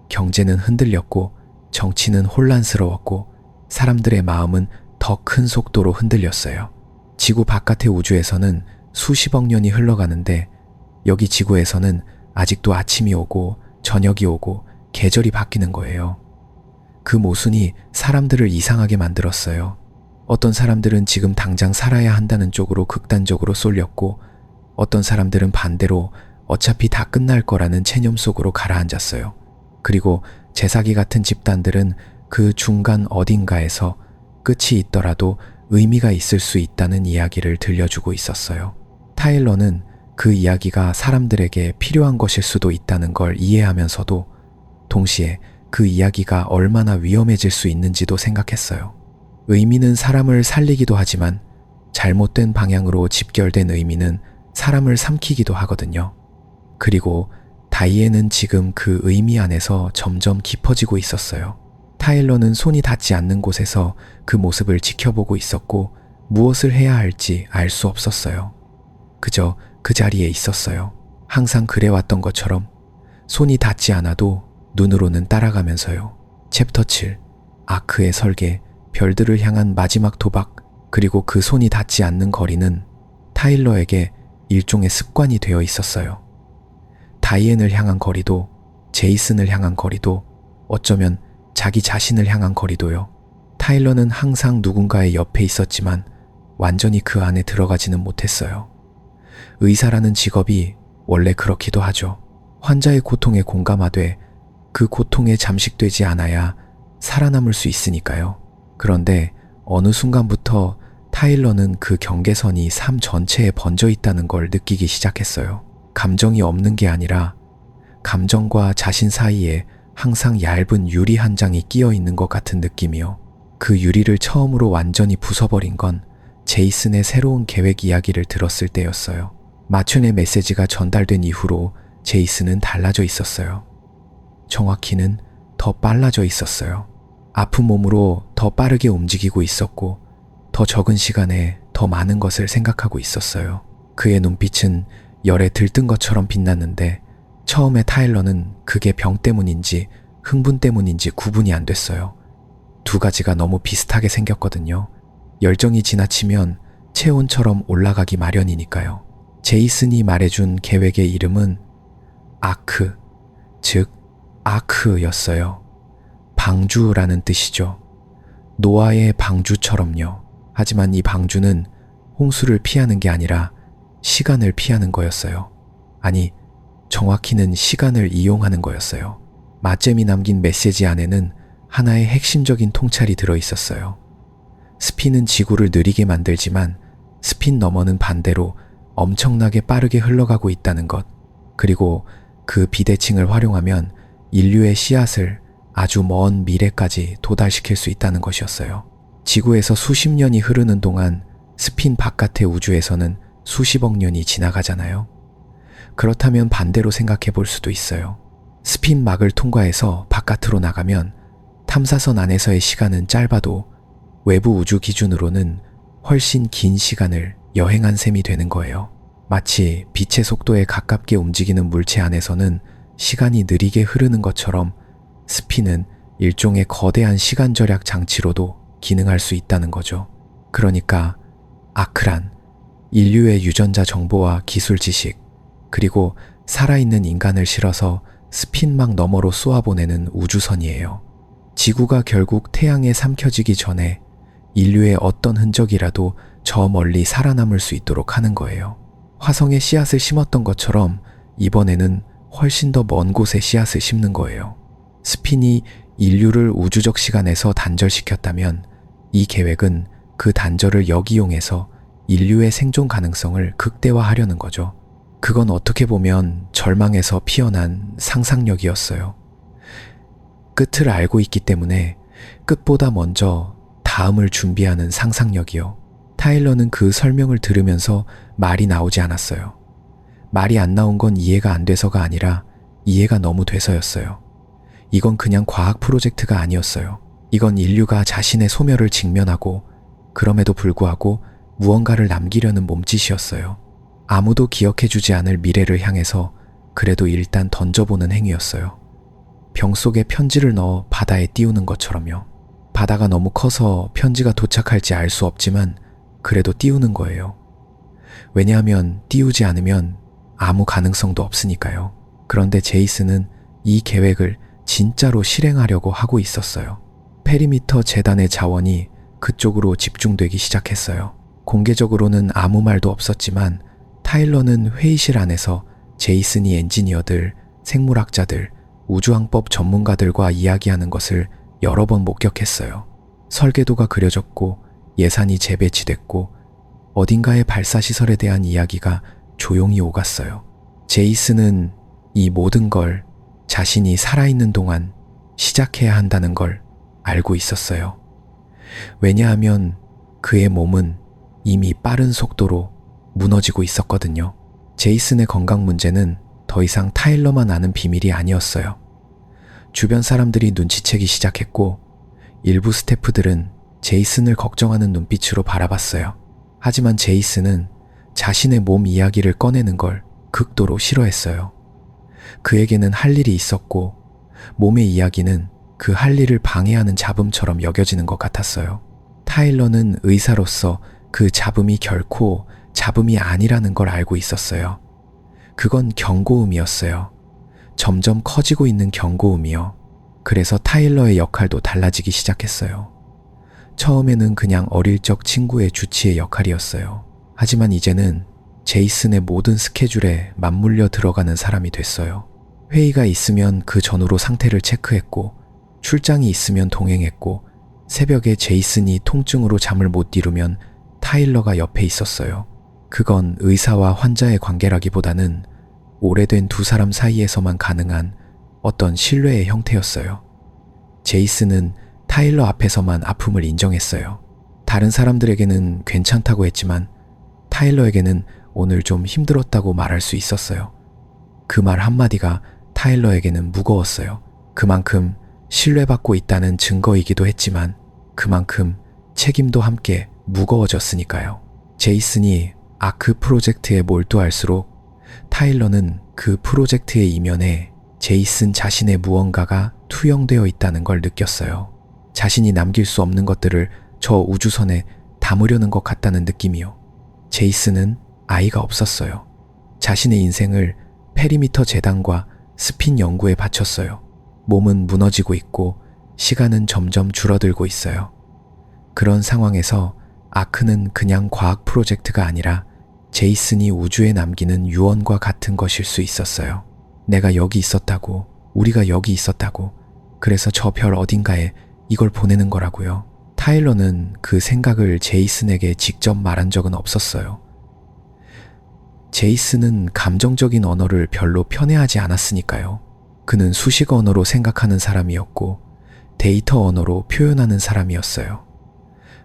경제는 흔들렸고 정치는 혼란스러웠고 사람들의 마음은 더 큰 속도로 흔들렸어요. 지구 바깥의 우주에서는 수십억 년이 흘러가는데 여기 지구에서는 아직도 아침이 오고 저녁이 오고 계절이 바뀌는 거예요. 그 모순이 사람들을 이상하게 만들었어요. 어떤 사람들은 지금 당장 살아야 한다는 쪽으로 극단적으로 쏠렸고 어떤 사람들은 반대로 어차피 다 끝날 거라는 체념 속으로 가라앉았어요. 그리고 제사기 같은 집단들은 그 중간 어딘가에서 끝이 있더라도 의미가 있을 수 있다는 이야기를 들려주고 있었어요. 타일러는 그 이야기가 사람들에게 필요한 것일 수도 있다는 걸 이해하면서도 동시에 그 이야기가 얼마나 위험해질 수 있는지도 생각했어요. 의미는 사람을 살리기도 하지만 잘못된 방향으로 집결된 의미는 사람을 삼키기도 하거든요. 그리고 다이앤은 지금 그 의미 안에서 점점 깊어지고 있었어요. 타일러는 손이 닿지 않는 곳에서 그 모습을 지켜보고 있었고 무엇을 해야 할지 알 수 없었어요. 그저 그 자리에 있었어요. 항상 그래왔던 것처럼 손이 닿지 않아도 눈으로는 따라가면서요. 챕터 7, 아크의 설계, 별들을 향한 마지막 도박, 그리고 그 손이 닿지 않는 거리는 타일러에게 일종의 습관이 되어 있었어요. 다이앤을 향한 거리도, 제이슨을 향한 거리도, 어쩌면 자기 자신을 향한 거리도요. 타일러는 항상 누군가의 옆에 있었지만 완전히 그 안에 들어가지는 못했어요. 의사라는 직업이 원래 그렇기도 하죠. 환자의 고통에 공감하되 그 고통에 잠식되지 않아야 살아남을 수 있으니까요. 그런데 어느 순간부터 타일러는 그 경계선이 삶 전체에 번져 있다는 걸 느끼기 시작했어요. 감정이 없는 게 아니라 감정과 자신 사이에 항상 얇은 유리 한 장이 끼어 있는 것 같은 느낌이요. 그 유리를 처음으로 완전히 부숴버린 건 제이슨의 새로운 계획 이야기를 들었을 때였어요. 마춘의 메시지가 전달된 이후로 제이슨은 달라져 있었어요. 정확히는 더 빨라져 있었어요. 아픈 몸으로 더 빠르게 움직이고 있었고 더 적은 시간에 더 많은 것을 생각하고 있었어요. 그의 눈빛은 열에 들뜬 것처럼 빛났는데 처음에 타일러는 그게 병 때문인지 흥분 때문인지 구분이 안 됐어요. 두 가지가 너무 비슷하게 생겼거든요. 열정이 지나치면 체온처럼 올라가기 마련이니까요. 제이슨이 말해준 계획의 이름은 아크, 즉 아크였어요. 방주라는 뜻이죠. 노아의 방주처럼요. 하지만 이 방주는 홍수를 피하는 게 아니라 시간을 피하는 거였어요. 아니, 정확히는 시간을 이용하는 거였어요. 마잼이 남긴 메시지 안에는 하나의 핵심적인 통찰이 들어있었어요. 스핀은 지구를 느리게 만들지만 스핀 너머는 반대로 엄청나게 빠르게 흘러가고 있다는 것, 그리고 그 비대칭을 활용하면 인류의 씨앗을 아주 먼 미래까지 도달시킬 수 있다는 것이었어요. 지구에서 수십 년이 흐르는 동안 스핀 바깥의 우주에서는 수십억 년이 지나가잖아요. 그렇다면 반대로 생각해 볼 수도 있어요. 스핀 막을 통과해서 바깥으로 나가면 탐사선 안에서의 시간은 짧아도 외부 우주 기준으로는 훨씬 긴 시간을 여행한 셈이 되는 거예요. 마치 빛의 속도에 가깝게 움직이는 물체 안에서는 시간이 느리게 흐르는 것처럼 스핀은 일종의 거대한 시간 절약 장치로도 기능할 수 있다는 거죠. 그러니까 아크란 인류의 유전자 정보와 기술 지식, 그리고 살아있는 인간을 실어서 스핀막 너머로 쏘아보내는 우주선이에요. 지구가 결국 태양에 삼켜지기 전에 인류의 어떤 흔적이라도 저 멀리 살아남을 수 있도록 하는 거예요. 화성에 씨앗을 심었던 것처럼 이번에는 훨씬 더 먼 곳에 씨앗을 심는 거예요. 스핀이 인류를 우주적 시간에서 단절시켰다면 이 계획은 그 단절을 역이용해서 인류의 생존 가능성을 극대화하려는 거죠. 그건 어떻게 보면 절망에서 피어난 상상력이었어요. 끝을 알고 있기 때문에 끝보다 먼저 다음을 준비하는 상상력이요. 타일러는 그 설명을 들으면서 말이 나오지 않았어요. 말이 안 나온 건 이해가 안 돼서가 아니라 이해가 너무 돼서였어요. 이건 그냥 과학 프로젝트가 아니었어요. 이건 인류가 자신의 소멸을 직면하고 그럼에도 불구하고 무언가를 남기려는 몸짓이었어요. 아무도 기억해주지 않을 미래를 향해서 그래도 일단 던져보는 행위였어요. 병 속에 편지를 넣어 바다에 띄우는 것처럼요. 바다가 너무 커서 편지가 도착할지 알 수 없지만 그래도 띄우는 거예요. 왜냐하면 띄우지 않으면 아무 가능성도 없으니까요. 그런데 제이슨은 이 계획을 진짜로 실행하려고 하고 있었어요. 페리미터 재단의 자원이 그쪽으로 집중되기 시작했어요. 공개적으로는 아무 말도 없었지만 타일러는 회의실 안에서 제이슨이 엔지니어들, 생물학자들, 우주항법 전문가들과 이야기하는 것을 여러 번 목격했어요. 설계도가 그려졌고 예산이 재배치됐고 어딘가의 발사시설에 대한 이야기가 조용히 오갔어요. 제이슨은 이 모든 걸 자신이 살아있는 동안 시작해야 한다는 걸 알고 있었어요. 왜냐하면 그의 몸은 이미 빠른 속도로 무너지고 있었거든요. 제이슨의 건강 문제는 더 이상 타일러만 아는 비밀이 아니었어요. 주변 사람들이 눈치채기 시작했고 일부 스태프들은 제이슨을 걱정하는 눈빛으로 바라봤어요. 하지만 제이슨은 자신의 몸 이야기를 꺼내는 걸 극도로 싫어했어요. 그에게는 할 일이 있었고 몸의 이야기는 그 할 일을 방해하는 잡음처럼 여겨지는 것 같았어요. 타일러는 의사로서 그 잡음이 결코 잡음이 아니라는 걸 알고 있었어요. 그건 경고음이었어요. 점점 커지고 있는 경고음이요. 그래서 타일러의 역할도 달라지기 시작했어요. 처음에는 그냥 어릴 적 친구의 주치의 역할이었어요. 하지만 이제는 제이슨의 모든 스케줄에 맞물려 들어가는 사람이 됐어요. 회의가 있으면 그 전후로 상태를 체크했고 출장이 있으면 동행했고 새벽에 제이슨이 통증으로 잠을 못 이루면 타일러가 옆에 있었어요. 그건 의사와 환자의 관계라기보다는 오래된 두 사람 사이에서만 가능한 어떤 신뢰의 형태였어요. 제이슨은 타일러 앞에서만 아픔을 인정했어요. 다른 사람들에게는 괜찮다고 했지만 타일러에게는 오늘 좀 힘들었다고 말할 수 있었어요. 그 말 한마디가 타일러에게는 무거웠어요. 그만큼 신뢰받고 있다는 증거이기도 했지만 그만큼 책임도 함께 무거워졌으니까요. 제이슨이 아크 프로젝트에 몰두할수록 타일러는 그 프로젝트의 이면에 제이슨 자신의 무언가가 투영되어 있다는 걸 느꼈어요. 자신이 남길 수 없는 것들을 저 우주선에 담으려는 것 같다는 느낌이요. 제이슨은 아이가 없었어요. 자신의 인생을 페리미터 재단과 스핀 연구에 바쳤어요. 몸은 무너지고 있고 시간은 점점 줄어들고 있어요. 그런 상황에서 아크는 그냥 과학 프로젝트가 아니라 제이슨이 우주에 남기는 유언과 같은 것일 수 있었어요. 내가 여기 있었다고, 우리가 여기 있었다고, 그래서 저 별 어딘가에 이걸 보내는 거라고요. 타일러는 그 생각을 제이슨에게 직접 말한 적은 없었어요. 제이슨은 감정적인 언어를 별로 편애하지 않았으니까요. 그는 수식 언어로 생각하는 사람이었고 데이터 언어로 표현하는 사람이었어요.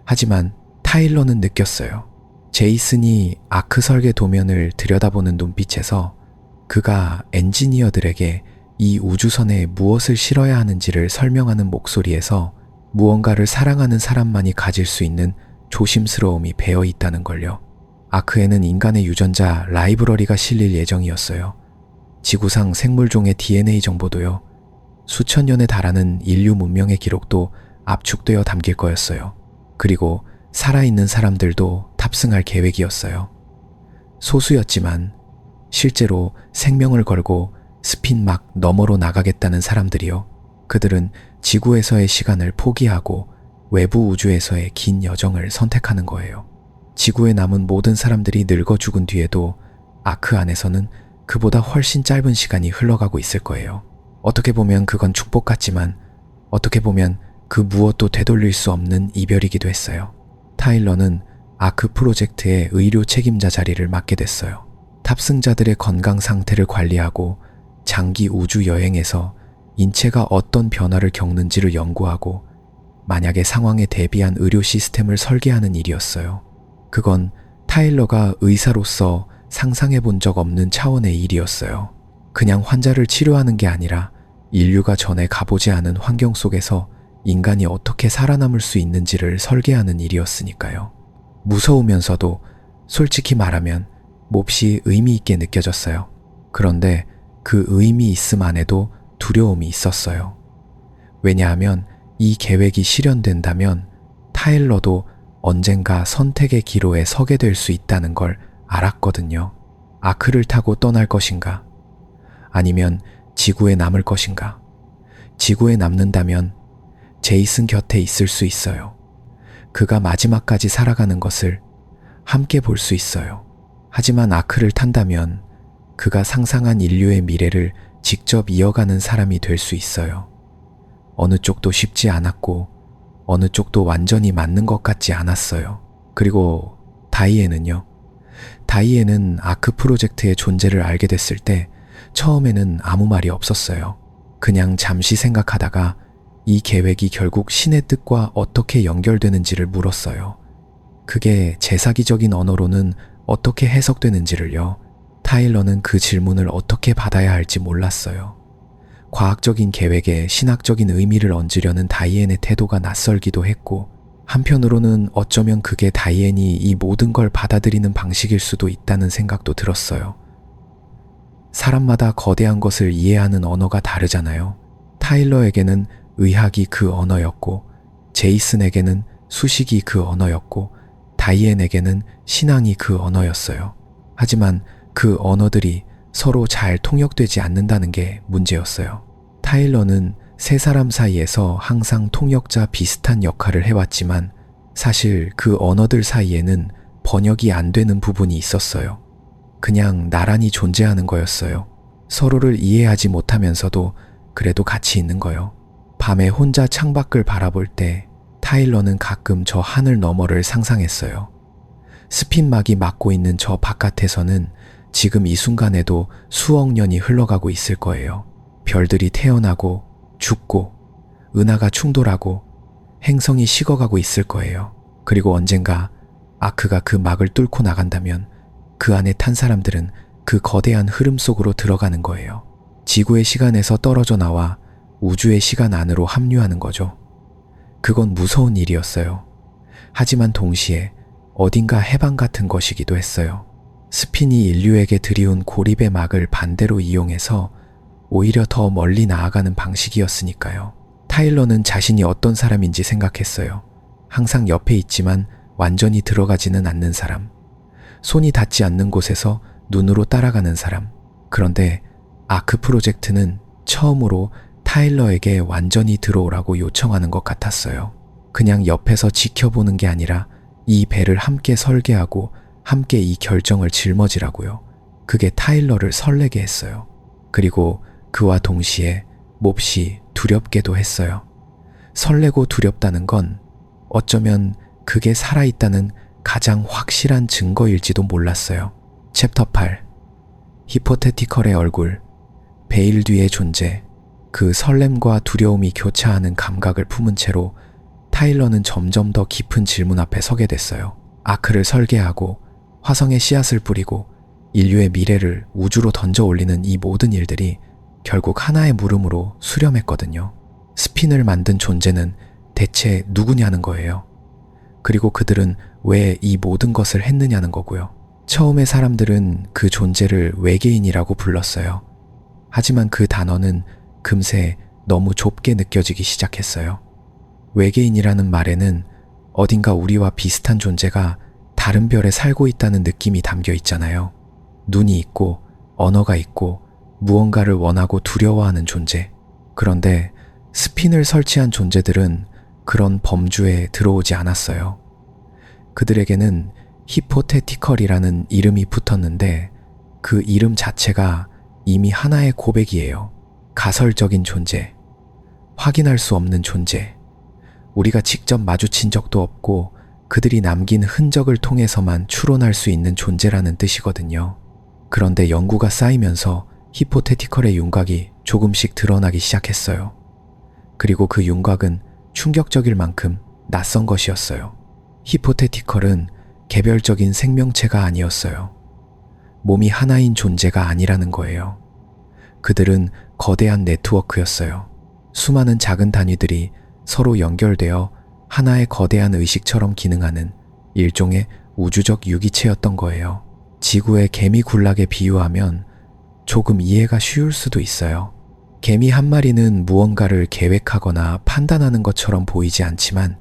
하지만 타일러는 느꼈어요. 제이슨이 아크 설계 도면을 들여다보는 눈빛에서 그가 엔지니어들에게 이 우주선에 무엇을 실어야 하는지를 설명하는 목소리에서 무언가를 사랑하는 사람만이 가질 수 있는 조심스러움이 배어 있다는 걸요. 아크에는 인간의 유전자 라이브러리가 실릴 예정이었어요. 지구상 생물종의 DNA 정보도요. 수천 년에 달하는 인류 문명의 기록도 압축되어 담길 거였어요. 그리고 살아있는 사람들도 탑승할 계획이었어요. 소수였지만 실제로 생명을 걸고 스핀 막 너머로 나가겠다는 사람들이요. 그들은 지구에서의 시간을 포기하고 외부 우주에서의 긴 여정을 선택하는 거예요. 지구에 남은 모든 사람들이 늙어 죽은 뒤에도 아크 안에서는 그보다 훨씬 짧은 시간이 흘러가고 있을 거예요. 어떻게 보면 그건 축복 같지만 어떻게 보면 그 무엇도 되돌릴 수 없는 이별이기도 했어요. 타일러는 아크 프로젝트의 의료 책임자 자리를 맡게 됐어요. 탑승자들의 건강 상태를 관리하고 장기 우주 여행에서 인체가 어떤 변화를 겪는지를 연구하고 만약의 상황에 대비한 의료 시스템을 설계하는 일이었어요. 그건 타일러가 의사로서 상상해 본 적 없는 차원의 일이었어요. 그냥 환자를 치료하는 게 아니라 인류가 전에 가보지 않은 환경 속에서 인간이 어떻게 살아남을 수 있는지를 설계하는 일이었으니까요. 무서우면서도 솔직히 말하면 몹시 의미 있게 느껴졌어요. 그런데 그 의미 있음 안에도 두려움이 있었어요. 왜냐하면 이 계획이 실현된다면 타일러도 언젠가 선택의 기로에 서게 될 수 있다는 걸 알았거든요. 아크를 타고 떠날 것인가? 아니면 지구에 남을 것인가? 지구에 남는다면 제이슨 곁에 있을 수 있어요. 그가 마지막까지 살아가는 것을 함께 볼 수 있어요. 하지만 아크를 탄다면 그가 상상한 인류의 미래를 직접 이어가는 사람이 될 수 있어요. 어느 쪽도 쉽지 않았고 어느 쪽도 완전히 맞는 것 같지 않았어요. 그리고 다이애는요. 다이애는 아크 프로젝트의 존재를 알게 됐을 때 처음에는 아무 말이 없었어요. 그냥 잠시 생각하다가 이 계획이 결국 신의 뜻과 어떻게 연결되는지를 물었어요. 그게 제사기적인 언어로는 어떻게 해석되는지를요. 타일러는 그 질문을 어떻게 받아야 할지 몰랐어요. 과학적인 계획에 신학적인 의미를 얹으려는 다이앤의 태도가 낯설기도 했고 한편으로는 어쩌면 그게 다이앤이 이 모든 걸 받아들이는 방식일 수도 있다는 생각도 들었어요. 사람마다 거대한 것을 이해하는 언어가 다르잖아요. 타일러에게는 의학이 그 언어였고 제이슨에게는 수식이 그 언어였고 다이앤에게는 신앙이 그 언어였어요. 하지만 그 언어들이 서로 잘 통역되지 않는다는 게 문제였어요. 타일러는 세 사람 사이에서 항상 통역자 비슷한 역할을 해왔지만 사실 그 언어들 사이에는 번역이 안 되는 부분이 있었어요. 그냥 나란히 존재하는 거였어요. 서로를 이해하지 못하면서도 그래도 같이 있는 거요. 밤에 혼자 창밖을 바라볼 때 타일러는 가끔 저 하늘 너머를 상상했어요. 스핀막이 막고 있는 저 바깥에서는 지금 이 순간에도 수억 년이 흘러가고 있을 거예요. 별들이 태어나고 죽고 은하가 충돌하고 행성이 식어가고 있을 거예요. 그리고 언젠가 아크가 그 막을 뚫고 나간다면 그 안에 탄 사람들은 그 거대한 흐름 속으로 들어가는 거예요. 지구의 시간에서 떨어져 나와 우주의 시간 안으로 합류하는 거죠. 그건 무서운 일이었어요. 하지만 동시에 어딘가 해방 같은 것이기도 했어요. 스핀이 인류에게 들이운 고립의 막을 반대로 이용해서 오히려 더 멀리 나아가는 방식이었으니까요. 타일러는 자신이 어떤 사람인지 생각했어요. 항상 옆에 있지만 완전히 들어가지는 않는 사람. 손이 닿지 않는 곳에서 눈으로 따라가는 사람. 그런데 아크 프로젝트는 처음으로 타일러에게 완전히 들어오라고 요청하는 것 같았어요. 그냥 옆에서 지켜보는 게 아니라 이 배를 함께 설계하고 함께 이 결정을 짊어지라고요. 그게 타일러를 설레게 했어요. 그리고 그와 동시에 몹시 두렵게도 했어요. 설레고 두렵다는 건 어쩌면 그게 살아있다는 가장 확실한 증거일지도 몰랐어요. 챕터 8. 히포테티컬의 얼굴, 베일 뒤의 존재. 그 설렘과 두려움이 교차하는 감각을 품은 채로 타일러는 점점 더 깊은 질문 앞에 서게 됐어요. 아크를 설계하고 화성에 씨앗을 뿌리고 인류의 미래를 우주로 던져 올리는 이 모든 일들이 결국 하나의 물음으로 수렴했거든요. 스핀을 만든 존재는 대체 누구냐는 거예요. 그리고 그들은 왜 이 모든 것을 했느냐는 거고요. 처음에 사람들은 그 존재를 외계인이라고 불렀어요. 하지만 그 단어는 금세 너무 좁게 느껴지기 시작했어요. 외계인이라는 말에는 어딘가 우리와 비슷한 존재가 다른 별에 살고 있다는 느낌이 담겨 있잖아요. 눈이 있고 언어가 있고 무언가를 원하고 두려워하는 존재. 그런데 스핀을 설치한 존재들은 그런 범주에 들어오지 않았어요. 그들에게는 히포테티컬이라는 이름이 붙었는데 그 이름 자체가 이미 하나의 고백이에요. 가설적인 존재, 확인할 수 없는 존재, 우리가 직접 마주친 적도 없고 그들이 남긴 흔적을 통해서만 추론할 수 있는 존재라는 뜻이거든요. 그런데 연구가 쌓이면서 히포테티컬의 윤곽이 조금씩 드러나기 시작했어요. 그리고 그 윤곽은 충격적일 만큼 낯선 것이었어요. 히포테티컬은 개별적인 생명체가 아니었어요. 몸이 하나인 존재가 아니라는 거예요. 그들은 거대한 네트워크였어요. 수많은 작은 단위들이 서로 연결되어 하나의 거대한 의식처럼 기능하는 일종의 우주적 유기체였던 거예요. 지구의 개미 군락에 비유하면 조금 이해가 쉬울 수도 있어요. 개미 한 마리는 무언가를 계획하거나 판단하는 것처럼 보이지 않지만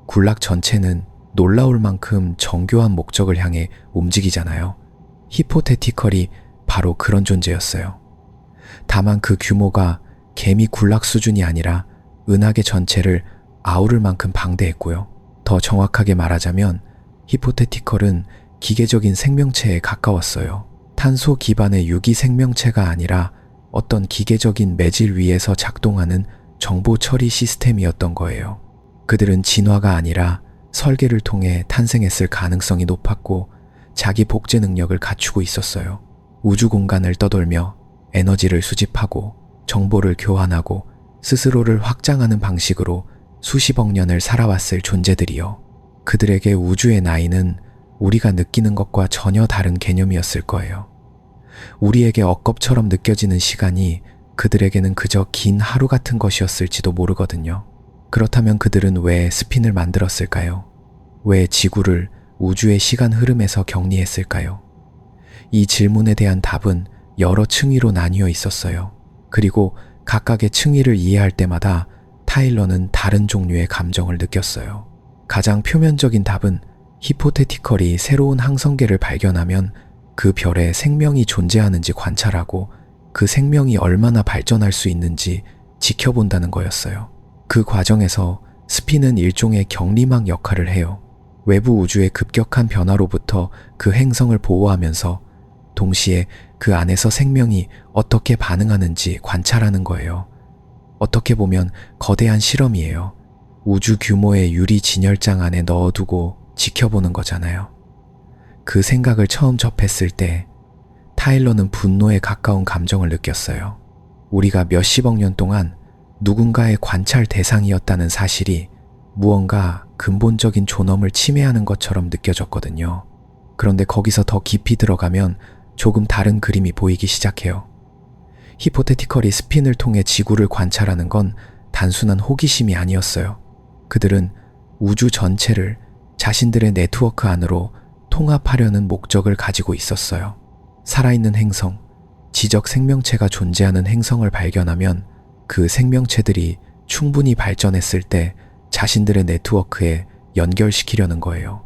군락 전체는 놀라울 만큼 정교한 목적을 향해 움직이잖아요. 히포테티컬이 바로 그런 존재였어요. 다만 그 규모가 개미 군락 수준이 아니라 은하계 전체를 아우를 만큼 방대했고요. 더 정확하게 말하자면 히포테티컬은 기계적인 생명체에 가까웠어요. 탄소 기반의 유기 생명체가 아니라 어떤 기계적인 매질 위에서 작동하는 정보 처리 시스템이었던 거예요. 그들은 진화가 아니라 설계를 통해 탄생했을 가능성이 높았고 자기 복제 능력을 갖추고 있었어요. 우주 공간을 떠돌며 에너지를 수집하고 정보를 교환하고 스스로를 확장하는 방식으로 수십억 년을 살아왔을 존재들이요. 그들에게 우주의 나이는 우리가 느끼는 것과 전혀 다른 개념이었을 거예요. 우리에게 억겁처럼 느껴지는 시간이 그들에게는 그저 긴 하루 같은 것이었을지도 모르거든요. 그렇다면 그들은 왜 스핀을 만들었을까요? 왜 지구를 우주의 시간 흐름에서 격리했을까요? 이 질문에 대한 답은 여러 층위로 나뉘어 있었어요. 그리고 각각의 층위를 이해할 때마다 타일러는 다른 종류의 감정을 느꼈어요. 가장 표면적인 답은 히포테티컬이 새로운 항성계를 발견하면 그 별에 생명이 존재하는지 관찰하고 그 생명이 얼마나 발전할 수 있는지 지켜본다는 거였어요. 그 과정에서 스핀은 일종의 격리망 역할을 해요. 외부 우주의 급격한 변화로부터 그 행성을 보호하면서 동시에 그 안에서 생명이 어떻게 반응하는지 관찰하는 거예요. 어떻게 보면 거대한 실험이에요. 우주 규모의 유리 진열장 안에 넣어두고 지켜보는 거잖아요. 그 생각을 처음 접했을 때 타일러는 분노에 가까운 감정을 느꼈어요. 우리가 몇십억 년 동안 누군가의 관찰 대상이었다는 사실이 무언가 근본적인 존엄을 침해하는 것처럼 느껴졌거든요. 그런데 거기서 더 깊이 들어가면 조금 다른 그림이 보이기 시작해요. 히포테티컬이 스핀을 통해 지구를 관찰하는 건 단순한 호기심이 아니었어요. 그들은 우주 전체를 자신들의 네트워크 안으로 통합하려는 목적을 가지고 있었어요. 살아있는 행성, 지적 생명체가 존재하는 행성을 발견하면 그 생명체들이 충분히 발전했을 때 자신들의 네트워크에 연결시키려는 거예요.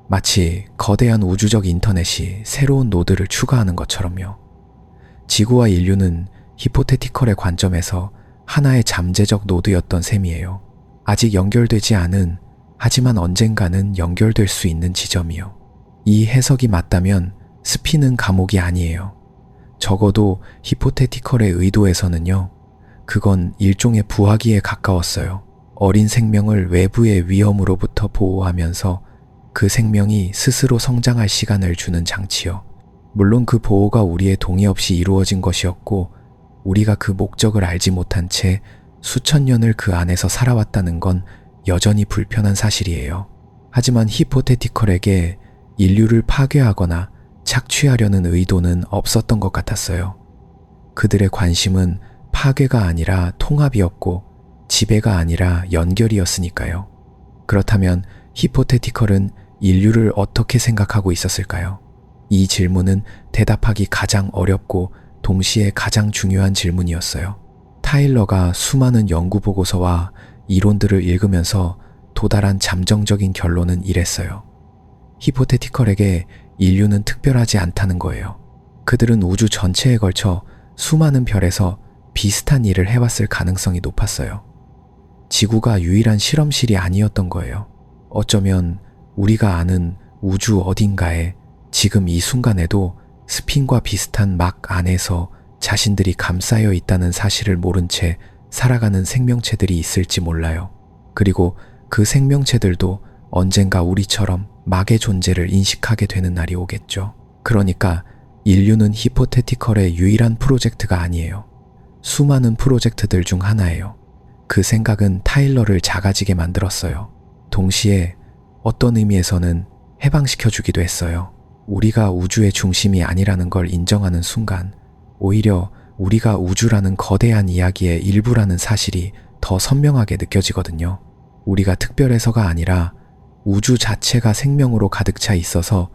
마치 거대한 우주적 인터넷이 새로운 노드를 추가하는 것처럼요. 지구와 인류는 히포테티컬의 관점에서 하나의 잠재적 노드였던 셈이에요. 아직 연결되지 않은, 하지만 언젠가는 연결될 수 있는 지점이요. 이 해석이 맞다면 스핀은 감옥이 아니에요. 적어도 히포테티컬의 의도에서는요. 그건 일종의 부화기에 가까웠어요. 어린 생명을 외부의 위험으로부터 보호하면서 그 생명이 스스로 성장할 시간을 주는 장치요. 물론 그 보호가 우리의 동의 없이 이루어진 것이었고 우리가 그 목적을 알지 못한 채 수천 년을 그 안에서 살아왔다는 건 여전히 불편한 사실이에요. 하지만 히포테티컬에게 인류를 파괴하거나 착취하려는 의도는 없었던 것 같았어요. 그들의 관심은 파괴가 아니라 통합이었고 지배가 아니라 연결이었으니까요. 그렇다면 히포테티컬은 인류를 어떻게 생각하고 있었을까요? 이 질문은 대답하기 가장 어렵고 동시에 가장 중요한 질문이었어요. 타일러가 수많은 연구 보고서와 이론들을 읽으면서 도달한 잠정적인 결론은 이랬어요. 히포테티컬에게 인류는 특별하지 않다는 거예요. 그들은 우주 전체에 걸쳐 수많은 별에서 비슷한 일을 해왔을 가능성이 높았어요. 지구가 유일한 실험실이 아니었던 거예요. 어쩌면 우리가 아는 우주 어딘가에 지금 이 순간에도 스핀과 비슷한 막 안에서 자신들이 감싸여 있다는 사실을 모른 채 살아가는 생명체들이 있을지 몰라요. 그리고 그 생명체들도 언젠가 우리처럼 막의 존재를 인식하게 되는 날이 오겠죠. 그러니까 인류는 히포테티컬의 유일한 프로젝트가 아니에요. 수많은 프로젝트들 중 하나예요. 그 생각은 타일러를 작아지게 만들었어요. 동시에 어떤 의미에서는 해방시켜주기도 했어요. 우리가 우주의 중심이 아니라는 걸 인정하는 순간 오히려 우리가 우주라는 거대한 이야기의 일부라는 사실이 더 선명하게 느껴지거든요. 우리가 특별해서가 아니라 우주 자체가 생명으로 가득 차 있어서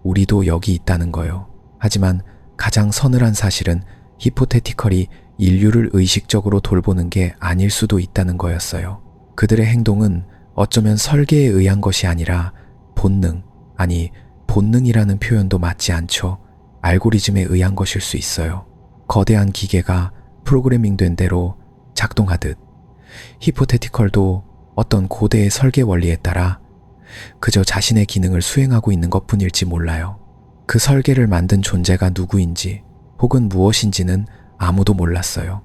우리도 여기 있다는 거요. 하지만 가장 서늘한 사실은 히포테티컬이 인류를 의식적으로 돌보는 게 아닐 수도 있다는 거였어요. 그들의 행동은 어쩌면 설계에 의한 것이 아니라 본능, 아니 본능이라는 표현도 맞지 않죠. 알고리즘에 의한 것일 수 있어요. 거대한 기계가 프로그래밍된 대로 작동하듯 히포테티컬도 어떤 고대의 설계 원리에 따라 그저 자신의 기능을 수행하고 있는 것뿐일지 몰라요. 그 설계를 만든 존재가 누구인지 혹은 무엇인지는 아무도 몰랐어요.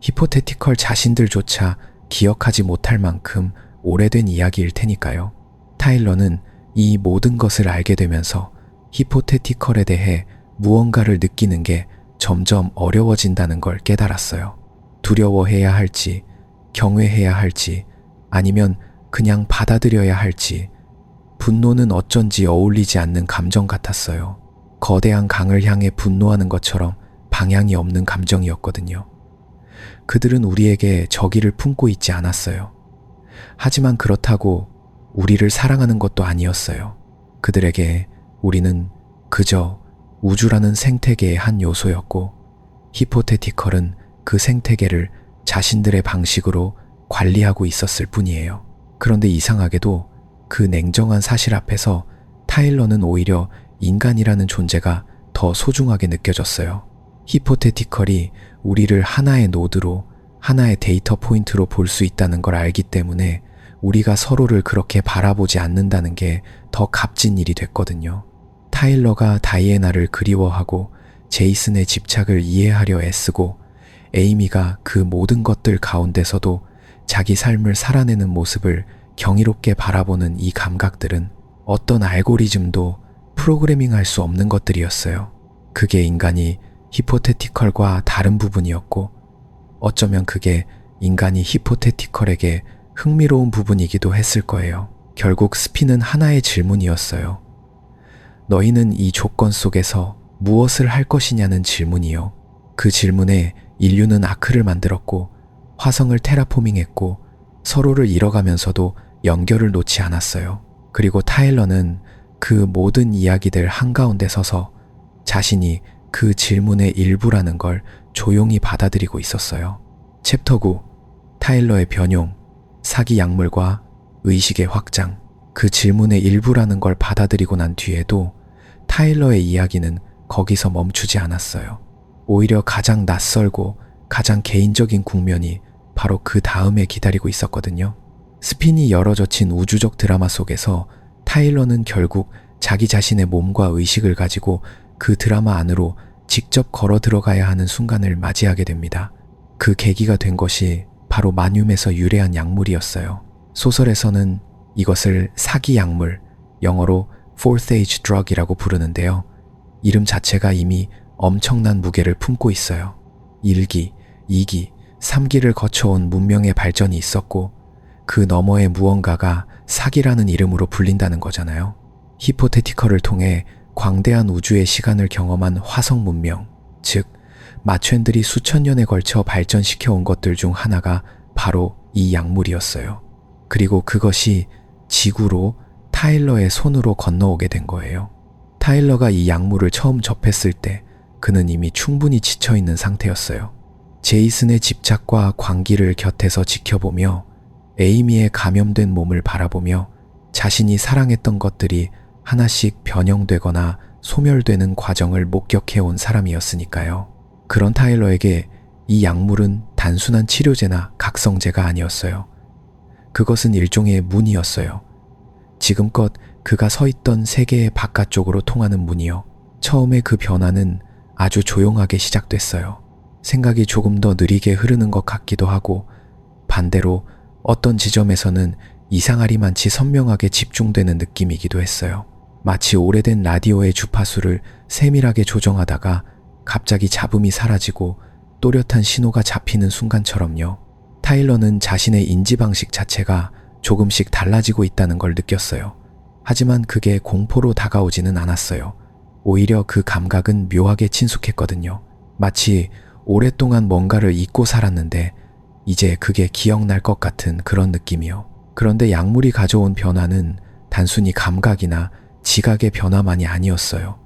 히포테티컬 자신들조차 기억하지 못할 만큼 오래된 이야기일 테니까요. 타일러는 이 모든 것을 알게 되면서 히포테티컬에 대해 무언가를 느끼는 게 점점 어려워진다는 걸 깨달았어요. 두려워해야 할지, 경외해야 할지, 아니면 그냥 받아들여야 할지, 분노는 어쩐지 어울리지 않는 감정 같았어요. 거대한 강을 향해 분노하는 것처럼 방향이 없는 감정이었거든요. 그들은 우리에게 적의를 품고 있지 않았어요. 하지만 그렇다고 우리를 사랑하는 것도 아니었어요. 그들에게 우리는 그저 우주라는 생태계의 한 요소였고 히포테티컬은 그 생태계를 자신들의 방식으로 관리하고 있었을 뿐이에요. 그런데 이상하게도 그 냉정한 사실 앞에서 타일러는 오히려 인간이라는 존재가 더 소중하게 느껴졌어요. 히포테티컬이 우리를 하나의 노드로, 하나의 데이터 포인트로 볼 수 있다는 걸 알기 때문에 우리가 서로를 그렇게 바라보지 않는다는 게 더 값진 일이 됐거든요. 타일러가 다이애나를 그리워하고 제이슨의 집착을 이해하려 애쓰고 에이미가 그 모든 것들 가운데서도 자기 삶을 살아내는 모습을 경이롭게 바라보는 이 감각들은 어떤 알고리즘도 프로그래밍할 수 없는 것들이었어요. 그게 인간이 히포테티컬과 다른 부분이었고 어쩌면 그게 인간이 히포테티컬에게 흥미로운 부분이기도 했을 거예요. 결국 스핀은 하나의 질문이었어요. 너희는 이 조건 속에서 무엇을 할 것이냐는 질문이요. 그 질문에 인류는 아크를 만들었고 화성을 테라포밍했고 서로를 잃어가면서도 연결을 놓지 않았어요. 그리고 타일러는 그 모든 이야기들 한가운데 서서 자신이 그 질문의 일부라는 걸 조용히 받아들이고 있었어요. 챕터 9. 타일러의 변용, 사기 약물과 의식의 확장. 그 질문의 일부라는 걸 받아들이고 난 뒤에도 타일러의 이야기는 거기서 멈추지 않았어요. 오히려 가장 낯설고 가장 개인적인 국면이 바로 그 다음에 기다리고 있었거든요. 스핀이 열어젖힌 우주적 드라마 속에서 타일러는 결국 자기 자신의 몸과 의식을 가지고 그 드라마 안으로 직접 걸어 들어가야 하는 순간을 맞이하게 됩니다. 그 계기가 된 것이 바로 마늄에서 유래한 약물이었어요. 소설에서는 이것을 사기 약물, 영어로 Fourth Age Drug이라고 부르는데요. 이름 자체가 이미 엄청난 무게를 품고 있어요. 1기, 2기, 3기를 거쳐온 문명의 발전이 있었고 그 너머의 무언가가 사기라는 이름으로 불린다는 거잖아요. 히포테티컬을 통해 광대한 우주의 시간을 경험한 화성 문명, 즉 마취들이 수천 년에 걸쳐 발전시켜 온 것들 중 하나가 바로 이 약물이었어요. 그리고 그것이 지구로 타일러의 손으로 건너오게 된 거예요. 타일러가 이 약물을 처음 접했을 때 그는 이미 충분히 지쳐있는 상태였어요. 제이슨의 집착과 광기를 곁에서 지켜보며 에이미의 감염된 몸을 바라보며 자신이 사랑했던 것들이 하나씩 변형되거나 소멸되는 과정을 목격해온 사람이었으니까요. 그런 타일러에게 이 약물은 단순한 치료제나 각성제가 아니었어요. 그것은 일종의 문이었어요. 지금껏 그가 서 있던 세계의 바깥쪽으로 통하는 문이요. 처음에 그 변화는 아주 조용하게 시작됐어요. 생각이 조금 더 느리게 흐르는 것 같기도 하고 반대로 어떤 지점에서는 이상하리만치 선명하게 집중되는 느낌이기도 했어요. 마치 오래된 라디오의 주파수를 세밀하게 조정하다가 갑자기 잡음이 사라지고 또렷한 신호가 잡히는 순간처럼요. 타일러는 자신의 인지 방식 자체가 조금씩 달라지고 있다는 걸 느꼈어요. 하지만 그게 공포로 다가오지는 않았어요. 오히려 그 감각은 묘하게 친숙했거든요. 마치 오랫동안 뭔가를 잊고 살았는데 이제 그게 기억날 것 같은 그런 느낌이요. 그런데 약물이 가져온 변화는 단순히 감각이나 지각의 변화만이 아니었어요.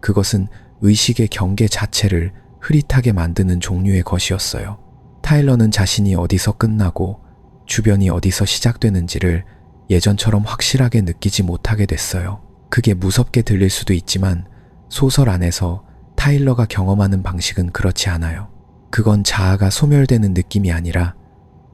그것은 의식의 경계 자체를 흐릿하게 만드는 종류의 것이었어요. 타일러는 자신이 어디서 끝나고 주변이 어디서 시작되는지를 예전처럼 확실하게 느끼지 못하게 됐어요. 그게 무섭게 들릴 수도 있지만 소설 안에서 타일러가 경험하는 방식은 그렇지 않아요. 그건 자아가 소멸되는 느낌이 아니라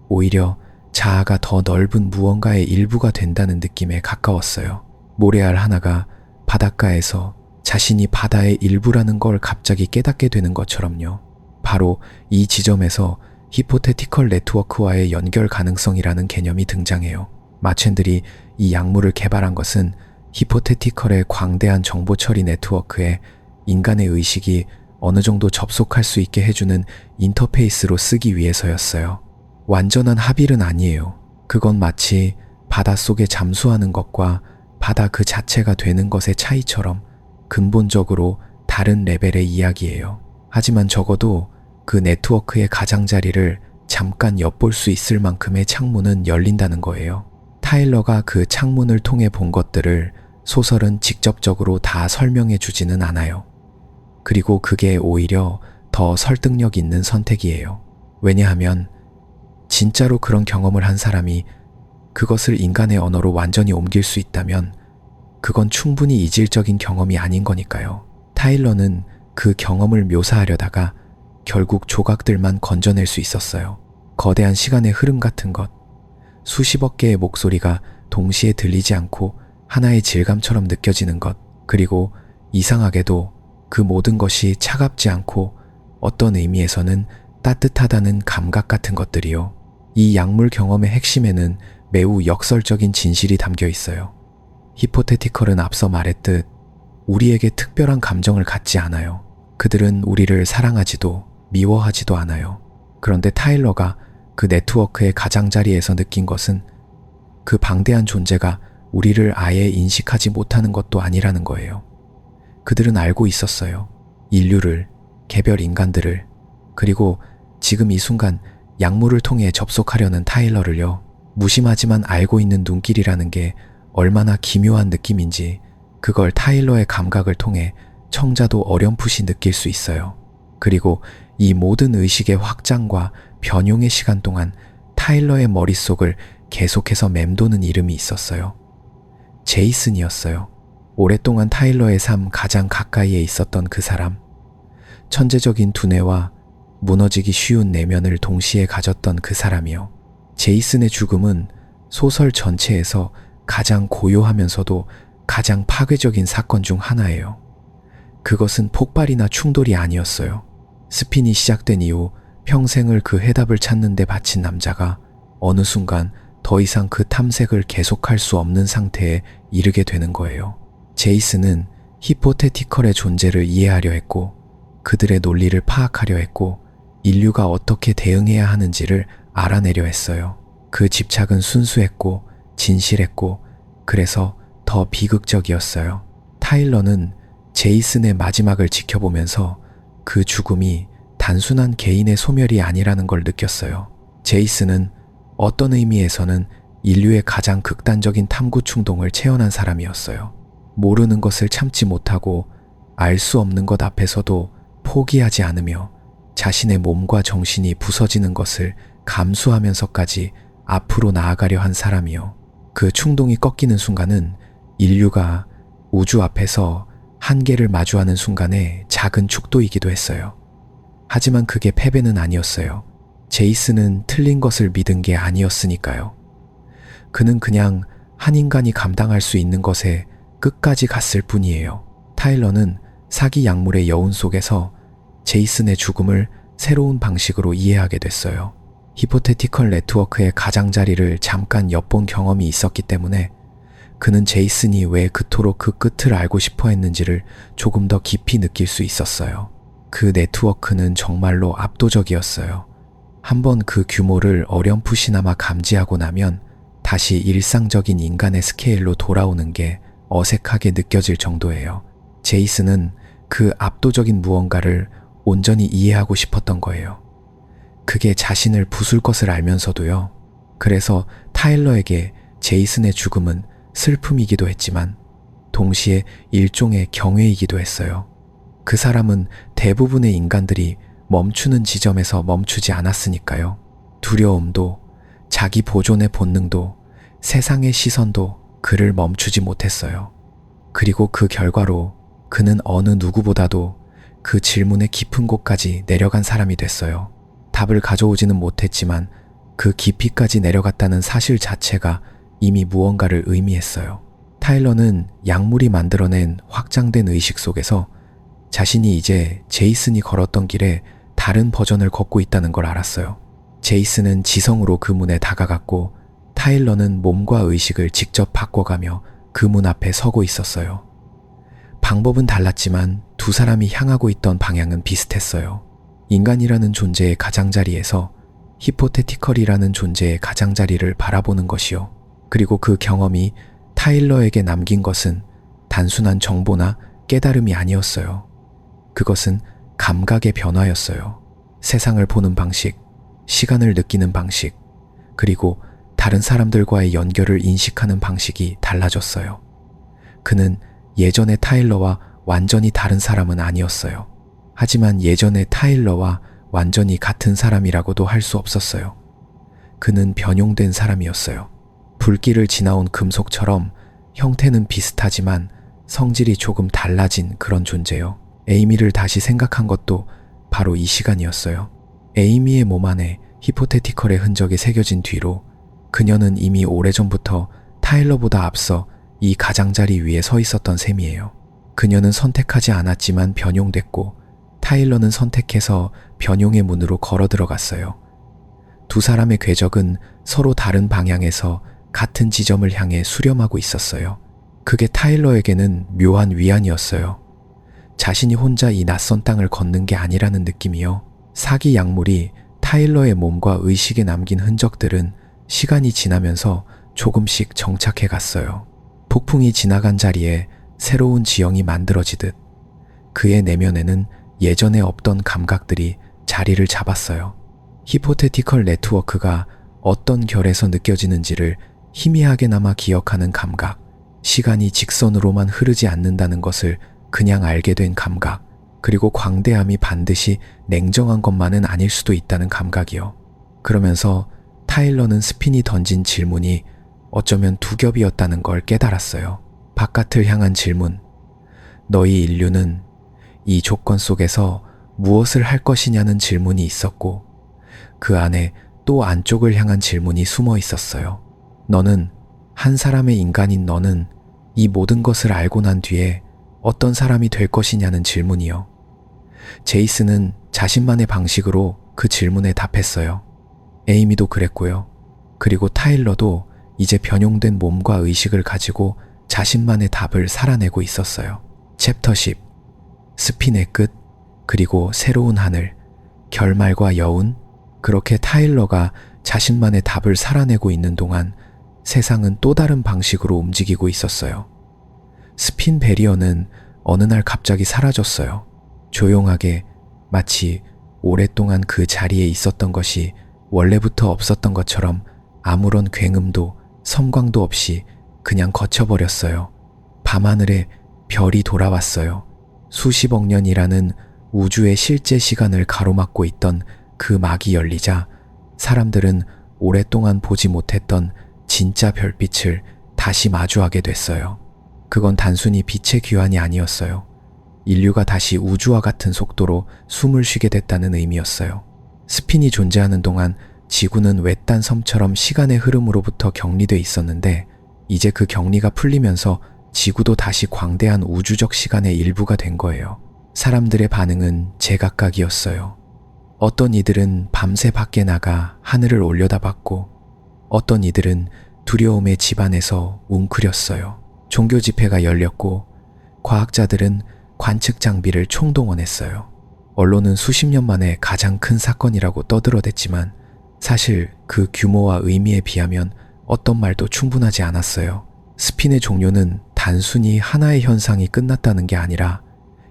오히려 자아가 더 넓은 무언가의 일부가 된다는 느낌에 가까웠어요. 모래알 하나가 바닷가에서 자신이 바다의 일부라는 걸 갑자기 깨닫게 되는 것처럼요. 바로 이 지점에서 히포테티컬 네트워크와의 연결 가능성이라는 개념이 등장해요. 마첸들이 이 약물을 개발한 것은 히포테티컬의 광대한 정보 처리 네트워크에 인간의 의식이 어느 정도 접속할 수 있게 해주는 인터페이스로 쓰기 위해서였어요. 완전한 합일은 아니에요. 그건 마치 바닷속에 잠수하는 것과 바다 그 자체가 되는 것의 차이처럼 근본적으로 다른 레벨의 이야기예요. 하지만 적어도 그 네트워크의 가장자리를 잠깐 엿볼 수 있을 만큼의 창문은 열린다는 거예요. 타일러가 그 창문을 통해 본 것들을 소설은 직접적으로 다 설명해 주지는 않아요. 그리고 그게 오히려 더 설득력 있는 선택이에요. 왜냐하면 진짜로 그런 경험을 한 사람이 그것을 인간의 언어로 완전히 옮길 수 있다면 그건 충분히 이질적인 경험이 아닌 거니까요. 타일러는 그 경험을 묘사하려다가 결국 조각들만 건져낼 수 있었어요. 거대한 시간의 흐름 같은 것, 수십억 개의 목소리가 동시에 들리지 않고 하나의 질감처럼 느껴지는 것, 그리고 이상하게도 그 모든 것이 차갑지 않고 어떤 의미에서는 따뜻하다는 감각 같은 것들이요. 이 약물 경험의 핵심에는 매우 역설적인 진실이 담겨 있어요. 히포테티컬은 앞서 말했듯 우리에게 특별한 감정을 갖지 않아요. 그들은 우리를 사랑하지도 미워하지도 않아요. 그런데 타일러가 그 네트워크의 가장자리에서 느낀 것은 그 방대한 존재가 우리를 아예 인식하지 못하는 것도 아니라는 거예요. 그들은 알고 있었어요. 인류를, 개별 인간들을, 그리고 지금 이 순간 약물을 통해 접속하려는 타일러를요. 무심하지만 알고 있는 눈길이라는 게 얼마나 기묘한 느낌인지 그걸 타일러의 감각을 통해 청자도 어렴풋이 느낄 수 있어요. 그리고 이 모든 의식의 확장과 변용의 시간 동안 타일러의 머릿속을 계속해서 맴도는 이름이 있었어요. 제이슨이었어요. 오랫동안 타일러의 삶 가장 가까이에 있었던 그 사람. 천재적인 두뇌와 무너지기 쉬운 내면을 동시에 가졌던 그 사람이요. 제이슨의 죽음은 소설 전체에서 가장 고요하면서도 가장 파괴적인 사건 중 하나예요. 그것은 폭발이나 충돌이 아니었어요. 스핀이 시작된 이후 평생을 그 해답을 찾는 데 바친 남자가 어느 순간 더 이상 그 탐색을 계속할 수 없는 상태에 이르게 되는 거예요. 제이슨은 히포테티컬의 존재를 이해하려 했고 그들의 논리를 파악하려 했고 인류가 어떻게 대응해야 하는지를 알아내려 했어요. 그 집착은 순수했고 진실했고 그래서 더 비극적이었어요. 타일러는 제이슨의 마지막을 지켜보면서 그 죽음이 단순한 개인의 소멸이 아니라는 걸 느꼈어요. 제이슨은 어떤 의미에서는 인류의 가장 극단적인 탐구 충동을 체현한 사람이었어요. 모르는 것을 참지 못하고 알 수 없는 것 앞에서도 포기하지 않으며 자신의 몸과 정신이 부서지는 것을 감수하면서까지 앞으로 나아가려 한 사람이요. 그 충동이 꺾이는 순간은 인류가 우주 앞에서 한계를 마주하는 순간에 작은 축도이기도 했어요. 하지만 그게 패배는 아니었어요. 제이슨은 틀린 것을 믿은 게 아니었으니까요. 그는 그냥 한 인간이 감당할 수 있는 것에 끝까지 갔을 뿐이에요. 타일러는 사기 약물의 여운 속에서 제이슨의 죽음을 새로운 방식으로 이해하게 됐어요. 히포테티컬 네트워크의 가장자리를 잠깐 엿본 경험이 있었기 때문에 그는 제이슨이 왜 그토록 그 끝을 알고 싶어 했는지를 조금 더 깊이 느낄 수 있었어요. 그 네트워크는 정말로 압도적이었어요. 한번 그 규모를 어렴풋이나마 감지하고 나면 다시 일상적인 인간의 스케일로 돌아오는 게 어색하게 느껴질 정도예요. 제이슨은 그 압도적인 무언가를 온전히 이해하고 싶었던 거예요. 그게 자신을 부술 것을 알면서도요. 그래서 타일러에게 제이슨의 죽음은 슬픔이기도 했지만 동시에 일종의 경외이기도 했어요. 그 사람은 대부분의 인간들이 멈추는 지점에서 멈추지 않았으니까요. 두려움도, 자기 보존의 본능도, 세상의 시선도 그를 멈추지 못했어요. 그리고 그 결과로 그는 어느 누구보다도 그 질문의 깊은 곳까지 내려간 사람이 됐어요. 답을 가져오지는 못했지만 그 깊이까지 내려갔다는 사실 자체가 이미 무언가를 의미했어요. 타일러는 약물이 만들어낸 확장된 의식 속에서 자신이 이제 제이슨이 걸었던 길에 다른 버전을 걷고 있다는 걸 알았어요. 제이슨은 지성으로 그 문에 다가갔고 타일러는 몸과 의식을 직접 바꿔가며 그 문 앞에 서고 있었어요. 방법은 달랐지만 두 사람이 향하고 있던 방향은 비슷했어요. 인간이라는 존재의 가장자리에서 히포테티컬이라는 존재의 가장자리를 바라보는 것이요. 그리고 그 경험이 타일러에게 남긴 것은 단순한 정보나 깨달음이 아니었어요. 그것은 감각의 변화였어요. 세상을 보는 방식, 시간을 느끼는 방식, 그리고 다른 사람들과의 연결을 인식하는 방식이 달라졌어요. 그는 예전의 타일러와 완전히 다른 사람은 아니었어요. 하지만 예전의 타일러와 완전히 같은 사람이라고도 할 수 없었어요. 그는 변용된 사람이었어요. 불길을 지나온 금속처럼 형태는 비슷하지만 성질이 조금 달라진 그런 존재요. 에이미를 다시 생각한 것도 바로 이 시간이었어요. 에이미의 몸 안에 히포테티컬의 흔적이 새겨진 뒤로 그녀는 이미 오래전부터 타일러보다 앞서 이 가장자리 위에 서 있었던 셈이에요. 그녀는 선택하지 않았지만 변용됐고 타일러는 선택해서 변용의 문으로 걸어 들어갔어요. 두 사람의 궤적은 서로 다른 방향에서 같은 지점을 향해 수렴하고 있었어요. 그게 타일러에게는 묘한 위안이었어요. 자신이 혼자 이 낯선 땅을 걷는 게 아니라는 느낌이요. 사기 약물이 타일러의 몸과 의식에 남긴 흔적들은 시간이 지나면서 조금씩 정착해 갔어요. 폭풍이 지나간 자리에 새로운 지형이 만들어지듯 그의 내면에는 예전에 없던 감각들이 자리를 잡았어요. 히포테티컬 네트워크가 어떤 결에서 느껴지는지를 희미하게나마 기억하는 감각, 시간이 직선으로만 흐르지 않는다는 것을 그냥 알게 된 감각, 그리고 광대함이 반드시 냉정한 것만은 아닐 수도 있다는 감각이요. 그러면서 타일러는 스핀이 던진 질문이 어쩌면 두 겹이었다는 걸 깨달았어요. 바깥을 향한 질문, 너희 인류는 이 조건 속에서 무엇을 할 것이냐는 질문이 있었고, 그 안에 또 안쪽을 향한 질문이 숨어 있었어요. 너는, 한 사람의 인간인 너는 이 모든 것을 알고 난 뒤에 어떤 사람이 될 것이냐는 질문이요. 제이슨은 자신만의 방식으로 그 질문에 답했어요. 에이미도 그랬고요. 그리고 타일러도 이제 변형된 몸과 의식을 가지고 자신만의 답을 살아내고 있었어요. 챕터 10. 스핀의 끝, 그리고 새로운 하늘, 결말과 여운. 그렇게 타일러가 자신만의 답을 살아내고 있는 동안 세상은 또 다른 방식으로 움직이고 있었어요. 스핀 베리어는 어느 날 갑자기 사라졌어요. 조용하게, 마치 오랫동안 그 자리에 있었던 것이 원래부터 없었던 것처럼 아무런 굉음도 섬광도 없이 그냥 거쳐버렸어요. 밤하늘에 별이 돌아왔어요. 수십억 년이라는 우주의 실제 시간을 가로막고 있던 그 막이 열리자 사람들은 오랫동안 보지 못했던 진짜 별빛을 다시 마주하게 됐어요. 그건 단순히 빛의 귀환이 아니었어요. 인류가 다시 우주와 같은 속도로 숨을 쉬게 됐다는 의미였어요. 스핀이 존재하는 동안 지구는 외딴 섬처럼 시간의 흐름으로부터 격리돼 있었는데, 이제 그 격리가 풀리면서 지구도 다시 광대한 우주적 시간의 일부가 된 거예요. 사람들의 반응은 제각각이었어요. 어떤 이들은 밤새 밖에 나가 하늘을 올려다봤고, 어떤 이들은 두려움에 집안에서 웅크렸어요. 종교 집회가 열렸고, 과학자들은 관측 장비를 총동원했어요. 언론은 수십 년 만에 가장 큰 사건이라고 떠들어댔지만 사실 그 규모와 의미에 비하면 어떤 말도 충분하지 않았어요. 스핀의 종료는 단순히 하나의 현상이 끝났다는 게 아니라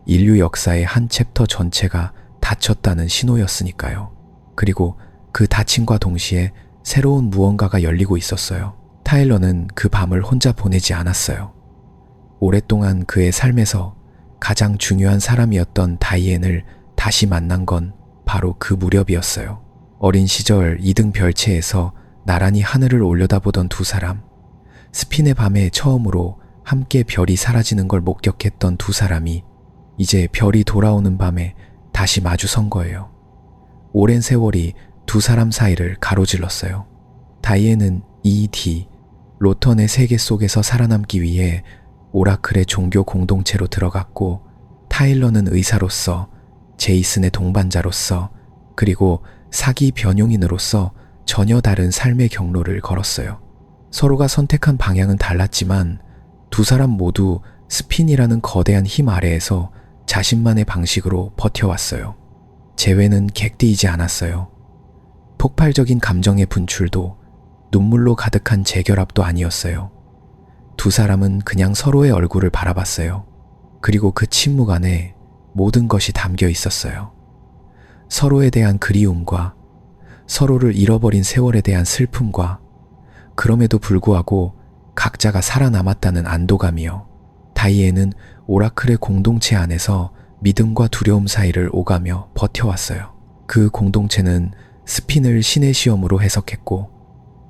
인류 역사의 한 챕터 전체가 닫혔다는 신호였으니까요. 그리고 그 닫힘과 동시에 새로운 무언가가 열리고 있었어요. 타일러는 그 밤을 혼자 보내지 않았어요. 오랫동안 그의 삶에서 가장 중요한 사람이었던 다이앤을 다시 만난 건 바로 그 무렵이었어요. 어린 시절 2등 별채에서 나란히 하늘을 올려다보던 두 사람, 스핀의 밤에 처음으로 함께 별이 사라지는 걸 목격했던 두 사람이 이제 별이 돌아오는 밤에 다시 마주선 거예요. 오랜 세월이 두 사람 사이를 가로질렀어요. 다이앤은 E.D. 로턴의 세계 속에서 살아남기 위해 오라클의 종교 공동체로 들어갔고, 타일러는 의사로서, 제이슨의 동반자로서, 그리고 사기 변용인으로서 전혀 다른 삶의 경로를 걸었어요. 서로가 선택한 방향은 달랐지만 두 사람 모두 스핀이라는 거대한 힘 아래에서 자신만의 방식으로 버텨왔어요. 재회는 객디이지 않았어요. 폭발적인 감정의 분출도 눈물로 가득한 재결합도 아니었어요. 두 사람은 그냥 서로의 얼굴을 바라봤어요. 그리고 그 침묵 안에 모든 것이 담겨 있었어요. 서로에 대한 그리움과 서로를 잃어버린 세월에 대한 슬픔과 그럼에도 불구하고 각자가 살아남았다는 안도감이요. 다이앤은 오라클의 공동체 안에서 믿음과 두려움 사이를 오가며 버텨왔어요. 그 공동체는 스핀을 신의 시험으로 해석했고,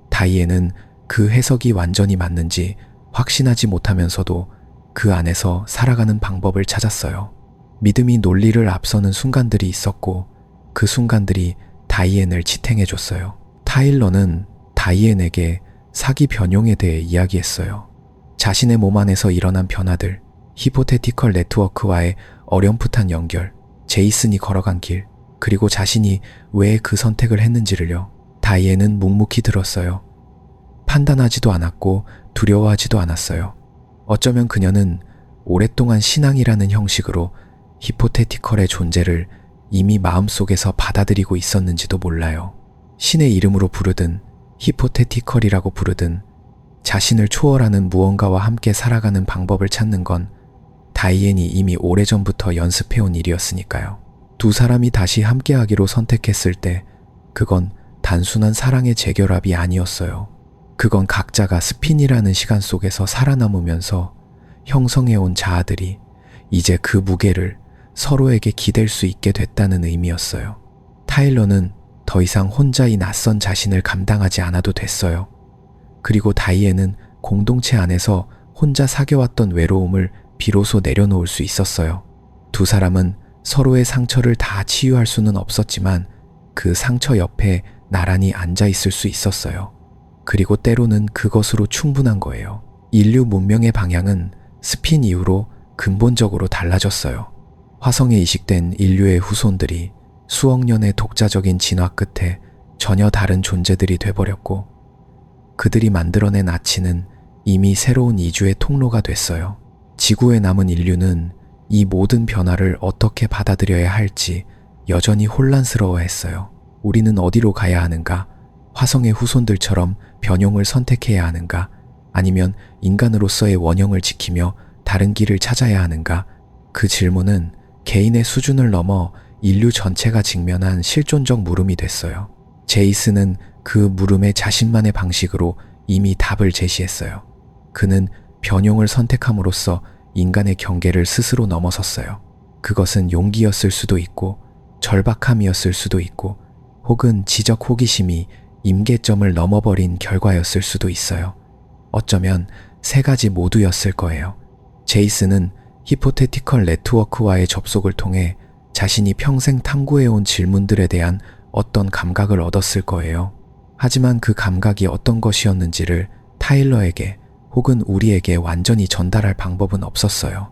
다이앤은 그 해석이 완전히 맞는지 확신하지 못하면서도 그 안에서 살아가는 방법을 찾았어요. 믿음이 논리를 앞서는 순간들이 있었고, 그 순간들이 다이앤을 지탱해줬어요. 타일러는 다이앤에게 사기 변용에 대해 이야기했어요. 자신의 몸 안에서 일어난 변화들, 히포테티컬 네트워크와의 어렴풋한 연결, 제이슨이 걸어간 길, 그리고 자신이 왜 그 선택을 했는지를요. 다이앤은 묵묵히 들었어요. 판단하지도 않았고 두려워하지도 않았어요. 어쩌면 그녀는 오랫동안 신앙이라는 형식으로 히포테티컬의 존재를 이미 마음속에서 받아들이고 있었는지도 몰라요. 신의 이름으로 부르든 히포테티컬이라고 부르든 자신을 초월하는 무언가와 함께 살아가는 방법을 찾는 건 다이앤이 이미 오래전부터 연습해온 일이었으니까요. 두 사람이 다시 함께하기로 선택했을 때 그건 단순한 사랑의 재결합이 아니었어요. 그건 각자가 스핀이라는 시간 속에서 살아남으면서 형성해온 자아들이 이제 그 무게를 서로에게 기댈 수 있게 됐다는 의미였어요. 타일러는 더 이상 혼자 이 낯선 자신을 감당하지 않아도 됐어요. 그리고 다이애는 공동체 안에서 혼자 사겨왔던 외로움을 비로소 내려놓을 수 있었어요. 두 사람은 서로의 상처를 다 치유할 수는 없었지만 그 상처 옆에 나란히 앉아 있을 수 있었어요. 그리고 때로는 그것으로 충분한 거예요. 인류 문명의 방향은 스핀 이후로 근본적으로 달라졌어요. 화성에 이식된 인류의 후손들이 수억 년의 독자적인 진화 끝에 전혀 다른 존재들이 돼버렸고 그들이 만들어낸 아치는 이미 새로운 이주의 통로가 됐어요. 지구에 남은 인류는 이 모든 변화를 어떻게 받아들여야 할지 여전히 혼란스러워했어요. 우리는 어디로 가야 하는가? 화성의 후손들처럼 변형을 선택해야 하는가? 아니면 인간으로서의 원형을 지키며 다른 길을 찾아야 하는가? 그 질문은 개인의 수준을 넘어 인류 전체가 직면한 실존적 물음이 됐어요. 제이슨은 그 물음에 자신만의 방식으로 이미 답을 제시했어요. 그는 변형을 선택함으로써 인간의 경계를 스스로 넘어섰어요. 그것은 용기였을 수도 있고 절박함이었을 수도 있고 혹은 지적 호기심이 임계점을 넘어버린 결과였을 수도 있어요. 어쩌면 세 가지 모두였을 거예요. 제이슨은 히포테티컬 네트워크와의 접속을 통해 자신이 평생 탐구해온 질문들에 대한 어떤 감각을 얻었을 거예요. 하지만 그 감각이 어떤 것이었는지를 타일러에게 혹은 우리에게 완전히 전달할 방법은 없었어요.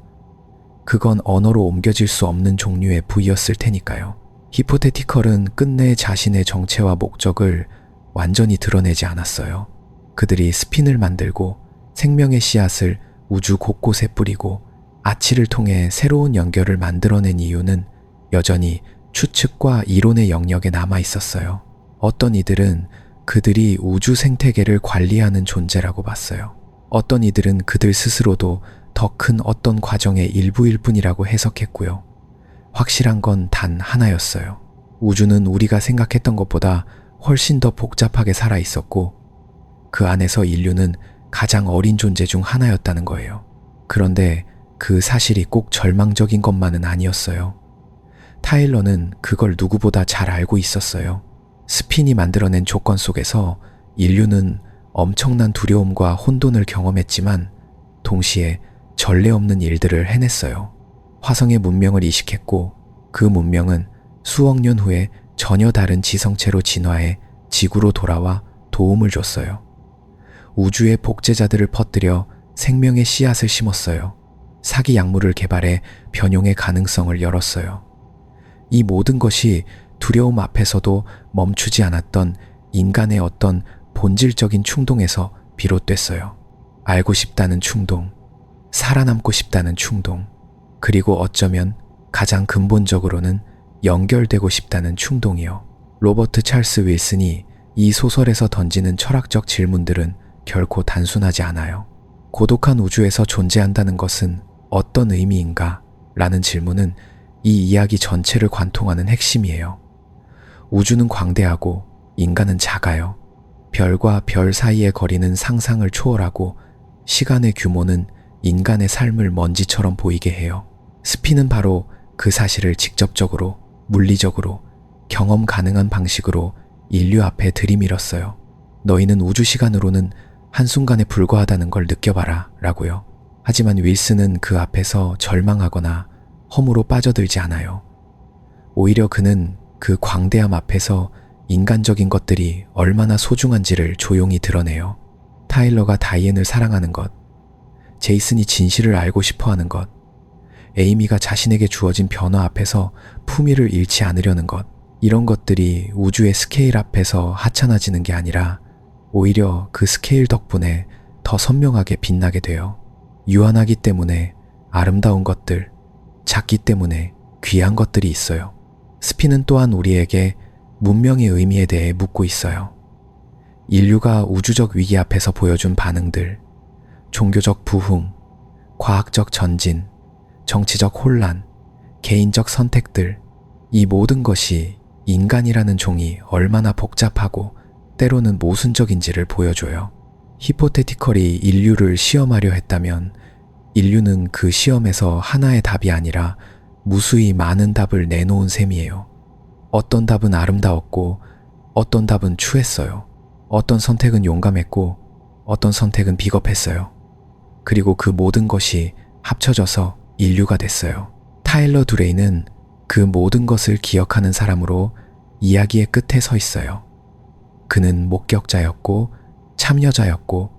그건 언어로 옮겨질 수 없는 종류의 부위였을 테니까요. 히포테티컬은 끝내 자신의 정체와 목적을 완전히 드러내지 않았어요. 그들이 스핀을 만들고 생명의 씨앗을 우주 곳곳에 뿌리고 아치를 통해 새로운 연결을 만들어낸 이유는 여전히 추측과 이론의 영역에 남아 있었어요. 어떤 이들은 그들이 우주 생태계를 관리하는 존재라고 봤어요. 어떤 이들은 그들 스스로도 더 큰 어떤 과정의 일부일 뿐이라고 해석했고요. 확실한 건 단 하나였어요. 우주는 우리가 생각했던 것보다 훨씬 더 복잡하게 살아 있었고 그 안에서 인류는 가장 어린 존재 중 하나였다는 거예요. 그런데 그 사실이 꼭 절망적인 것만은 아니었어요. 타일러는 그걸 누구보다 잘 알고 있었어요. 스핀이 만들어낸 조건 속에서 인류는 엄청난 두려움과 혼돈을 경험했지만 동시에 전례 없는 일들을 해냈어요. 화성의 문명을 이식했고 그 문명은 수억 년 후에 전혀 다른 지성체로 진화해 지구로 돌아와 도움을 줬어요. 우주의 복제자들을 퍼뜨려 생명의 씨앗을 심었어요. 사기 약물을 개발해 변용의 가능성을 열었어요. 이 모든 것이 두려움 앞에서도 멈추지 않았던 인간의 어떤 본질적인 충동에서 비롯됐어요. 알고 싶다는 충동, 살아남고 싶다는 충동, 그리고 어쩌면 가장 근본적으로는 연결되고 싶다는 충동이요. 로버트 찰스 윌슨이 이 소설에서 던지는 철학적 질문들은 결코 단순하지 않아요. 고독한 우주에서 존재한다는 것은 어떤 의미인가? 라는 질문은 이 이야기 전체를 관통하는 핵심이에요. 우주는 광대하고 인간은 작아요. 별과 별 사이의 거리는 상상을 초월하고 시간의 규모는 인간의 삶을 먼지처럼 보이게 해요. 스피는 바로 그 사실을 직접적으로, 물리적으로, 경험 가능한 방식으로 인류 앞에 들이밀었어요. 너희는 우주 시간으로는 한순간에 불과하다는 걸 느껴봐라 라고요. 하지만 윌슨은 그 앞에서 절망하거나 허무로 빠져들지 않아요. 오히려 그는 그 광대함 앞에서 인간적인 것들이 얼마나 소중한지를 조용히 드러내요. 타일러가 다이앤을 사랑하는 것, 제이슨이 진실을 알고 싶어하는 것, 에이미가 자신에게 주어진 변화 앞에서 품위를 잃지 않으려는 것, 이런 것들이 우주의 스케일 앞에서 하찮아지는 게 아니라 오히려 그 스케일 덕분에 더 선명하게 빛나게 돼요. 유한하기 때문에 아름다운 것들, 작기 때문에 귀한 것들이 있어요. 스피는 또한 우리에게 문명의 의미에 대해 묻고 있어요. 인류가 우주적 위기 앞에서 보여준 반응들, 종교적 부흥, 과학적 전진, 정치적 혼란, 개인적 선택들, 이 모든 것이 인간이라는 종이 얼마나 복잡하고 때로는 모순적인지를 보여줘요. 히포테티컬이 인류를 시험하려 했다면 인류는 그 시험에서 하나의 답이 아니라 무수히 많은 답을 내놓은 셈이에요. 어떤 답은 아름다웠고 어떤 답은 추했어요. 어떤 선택은 용감했고 어떤 선택은 비겁했어요. 그리고 그 모든 것이 합쳐져서 인류가 됐어요. 타일러 두레이는 그 모든 것을 기억하는 사람으로 이야기의 끝에 서 있어요. 그는 목격자였고 참여자였고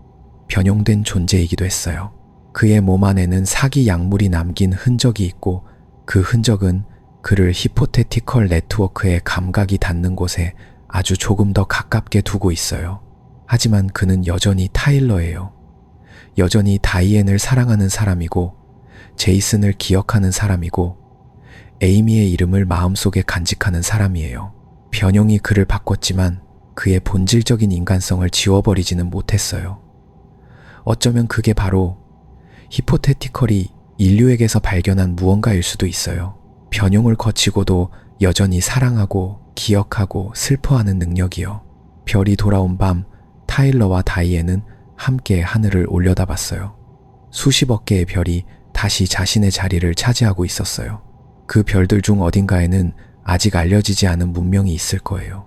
변형된 존재이기도 했어요. 그의 몸 안에는 사기 약물이 남긴 흔적이 있고 그 흔적은 그를 히포테티컬 네트워크의 감각이 닿는 곳에 아주 조금 더 가깝게 두고 있어요. 하지만 그는 여전히 타일러예요. 여전히 다이앤을 사랑하는 사람이고 제이슨을 기억하는 사람이고 에이미의 이름을 마음속에 간직하는 사람이에요. 변형이 그를 바꿨지만 그의 본질적인 인간성을 지워버리지는 못했어요. 어쩌면 그게 바로 히포테티컬이 인류에게서 발견한 무언가일 수도 있어요. 변형을 거치고도 여전히 사랑하고 기억하고 슬퍼하는 능력이요. 별이 돌아온 밤 타일러와 다이앤은 함께 하늘을 올려다봤어요. 수십억 개의 별이 다시 자신의 자리를 차지하고 있었어요. 그 별들 중 어딘가에는 아직 알려지지 않은 문명이 있을 거예요.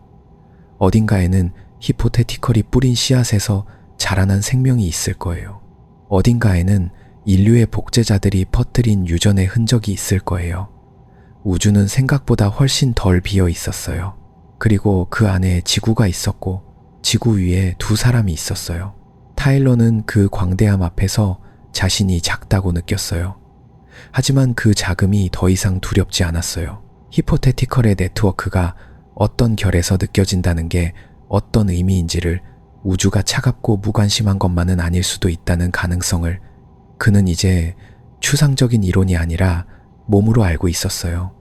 어딘가에는 히포테티컬이 뿌린 씨앗에서 자라난 생명이 있을 거예요. 어딘가에는 인류의 복제자들이 퍼뜨린 유전의 흔적이 있을 거예요. 우주는 생각보다 훨씬 덜 비어 있었어요. 그리고 그 안에 지구가 있었고 지구 위에 두 사람이 있었어요. 타일러는 그 광대함 앞에서 자신이 작다고 느꼈어요. 하지만 그 작음이 더 이상 두렵지 않았어요. 히포테티컬의 네트워크가 어떤 결에서 느껴진다는 게 어떤 의미인지를 우주가 차갑고 무관심한 것만은 아닐 수도 있다는 가능성을 그는 이제 추상적인 이론이 아니라 몸으로 알고 있었어요.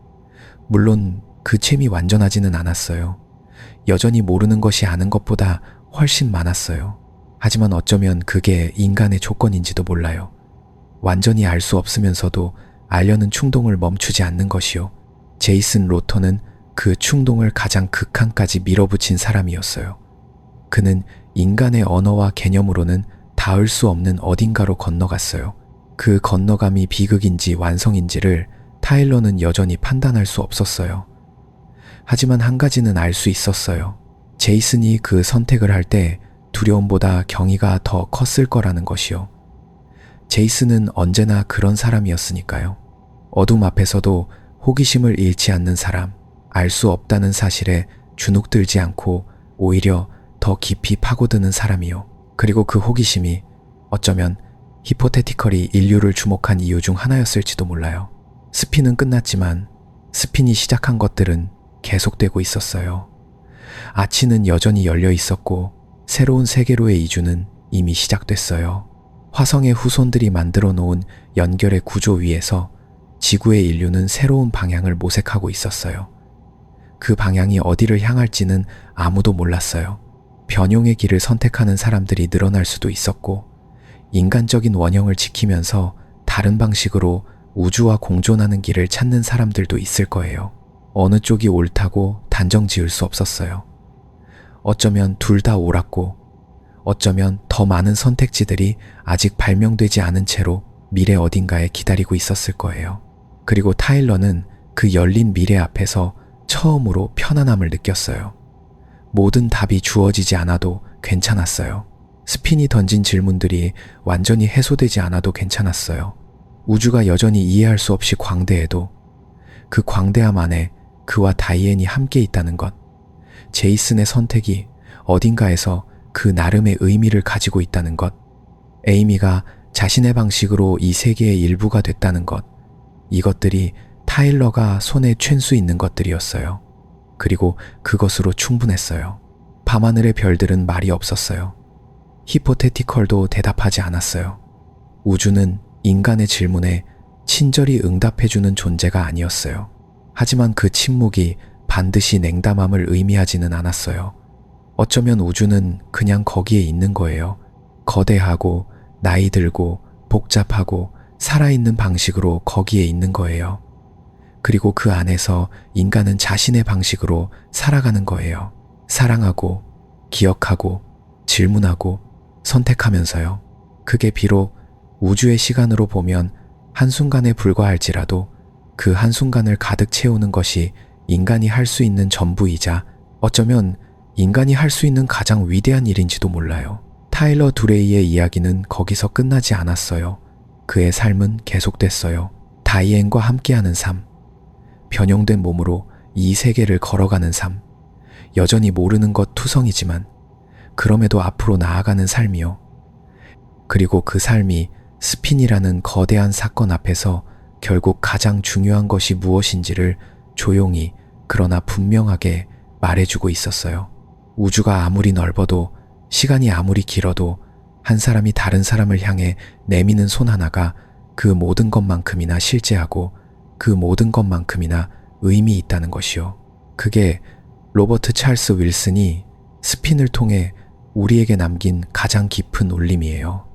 물론 그 챔이 완전하지는 않았어요. 여전히 모르는 것이 아는 것보다 훨씬 많았어요. 하지만 어쩌면 그게 인간의 조건인지도 몰라요. 완전히 알 수 없으면서도 알려는 충동을 멈추지 않는 것이요. 제이슨 로터는 그 충동을 가장 극한까지 밀어붙인 사람이었어요. 그는 인간의 언어와 개념으로는 닿을 수 없는 어딘가로 건너갔어요. 그 건너감이 비극인지 완성인지를 타일러는 여전히 판단할 수 없었어요. 하지만 한 가지는 알 수 있었어요. 제이슨이 그 선택을 할 때 두려움보다 경의가 더 컸을 거라는 것이요. 제이슨은 언제나 그런 사람이었으니까요. 어둠 앞에서도 호기심을 잃지 않는 사람, 알 수 없다는 사실에 주눅들지 않고 오히려 더 깊이 파고드는 사람이요. 그리고 그 호기심이 어쩌면 히포테티컬이 인류를 주목한 이유 중 하나였을지도 몰라요. 스핀은 끝났지만 스핀이 시작한 것들은 계속되고 있었어요. 아치는 여전히 열려 있었고 새로운 세계로의 이주는 이미 시작됐어요. 화성의 후손들이 만들어 놓은 연결의 구조 위에서 지구의 인류는 새로운 방향을 모색하고 있었어요. 그 방향이 어디를 향할지는 아무도 몰랐어요. 변형의 길을 선택하는 사람들이 늘어날 수도 있었고 인간적인 원형을 지키면서 다른 방식으로 우주와 공존하는 길을 찾는 사람들도 있을 거예요. 어느 쪽이 옳다고 단정 지을 수 없었어요. 어쩌면 둘 다 옳았고 어쩌면 더 많은 선택지들이 아직 발명되지 않은 채로 미래 어딘가에 기다리고 있었을 거예요. 그리고 타일러는 그 열린 미래 앞에서 처음으로 편안함을 느꼈어요. 모든 답이 주어지지 않아도 괜찮았어요. 스핀이 던진 질문들이 완전히 해소되지 않아도 괜찮았어요. 우주가 여전히 이해할 수 없이 광대해도 그 광대함 안에 그와 다이앤이 함께 있다는 것, 제이슨의 선택이 어딘가에서 그 나름의 의미를 가지고 있다는 것, 에이미가 자신의 방식으로 이 세계의 일부가 됐다는 것, 이것들이 타일러가 손에 촨 수 있는 것들이었어요. 그리고 그것으로 충분했어요. 밤하늘의 별들은 말이 없었어요. 히포테티컬도 대답하지 않았어요. 우주는 인간의 질문에 친절히 응답해주는 존재가 아니었어요. 하지만 그 침묵이 반드시 냉담함을 의미하지는 않았어요. 어쩌면 우주는 그냥 거기에 있는 거예요. 거대하고 나이 들고 복잡하고 살아있는 방식으로 거기에 있는 거예요. 그리고 그 안에서 인간은 자신의 방식으로 살아가는 거예요. 사랑하고, 기억하고, 질문하고, 선택하면서요. 그게 비록 우주의 시간으로 보면 한순간에 불과할지라도 그 한순간을 가득 채우는 것이 인간이 할 수 있는 전부이자 어쩌면 인간이 할 수 있는 가장 위대한 일인지도 몰라요. 타일러 두레이의 이야기는 거기서 끝나지 않았어요. 그의 삶은 계속됐어요. 다이앤과 함께하는 삶, 변형된 몸으로 이 세계를 걸어가는 삶, 여전히 모르는 것 투성이지만 그럼에도 앞으로 나아가는 삶이요. 그리고 그 삶이 스핀이라는 거대한 사건 앞에서 결국 가장 중요한 것이 무엇인지를 조용히 그러나 분명하게 말해주고 있었어요. 우주가 아무리 넓어도 시간이 아무리 길어도 한 사람이 다른 사람을 향해 내미는 손 하나가 그 모든 것만큼이나 실제하고 그 모든 것만큼이나 의미 있다는 것이요. 그게 로버트 찰스 윌슨이 스핀을 통해 우리에게 남긴 가장 깊은 울림이에요.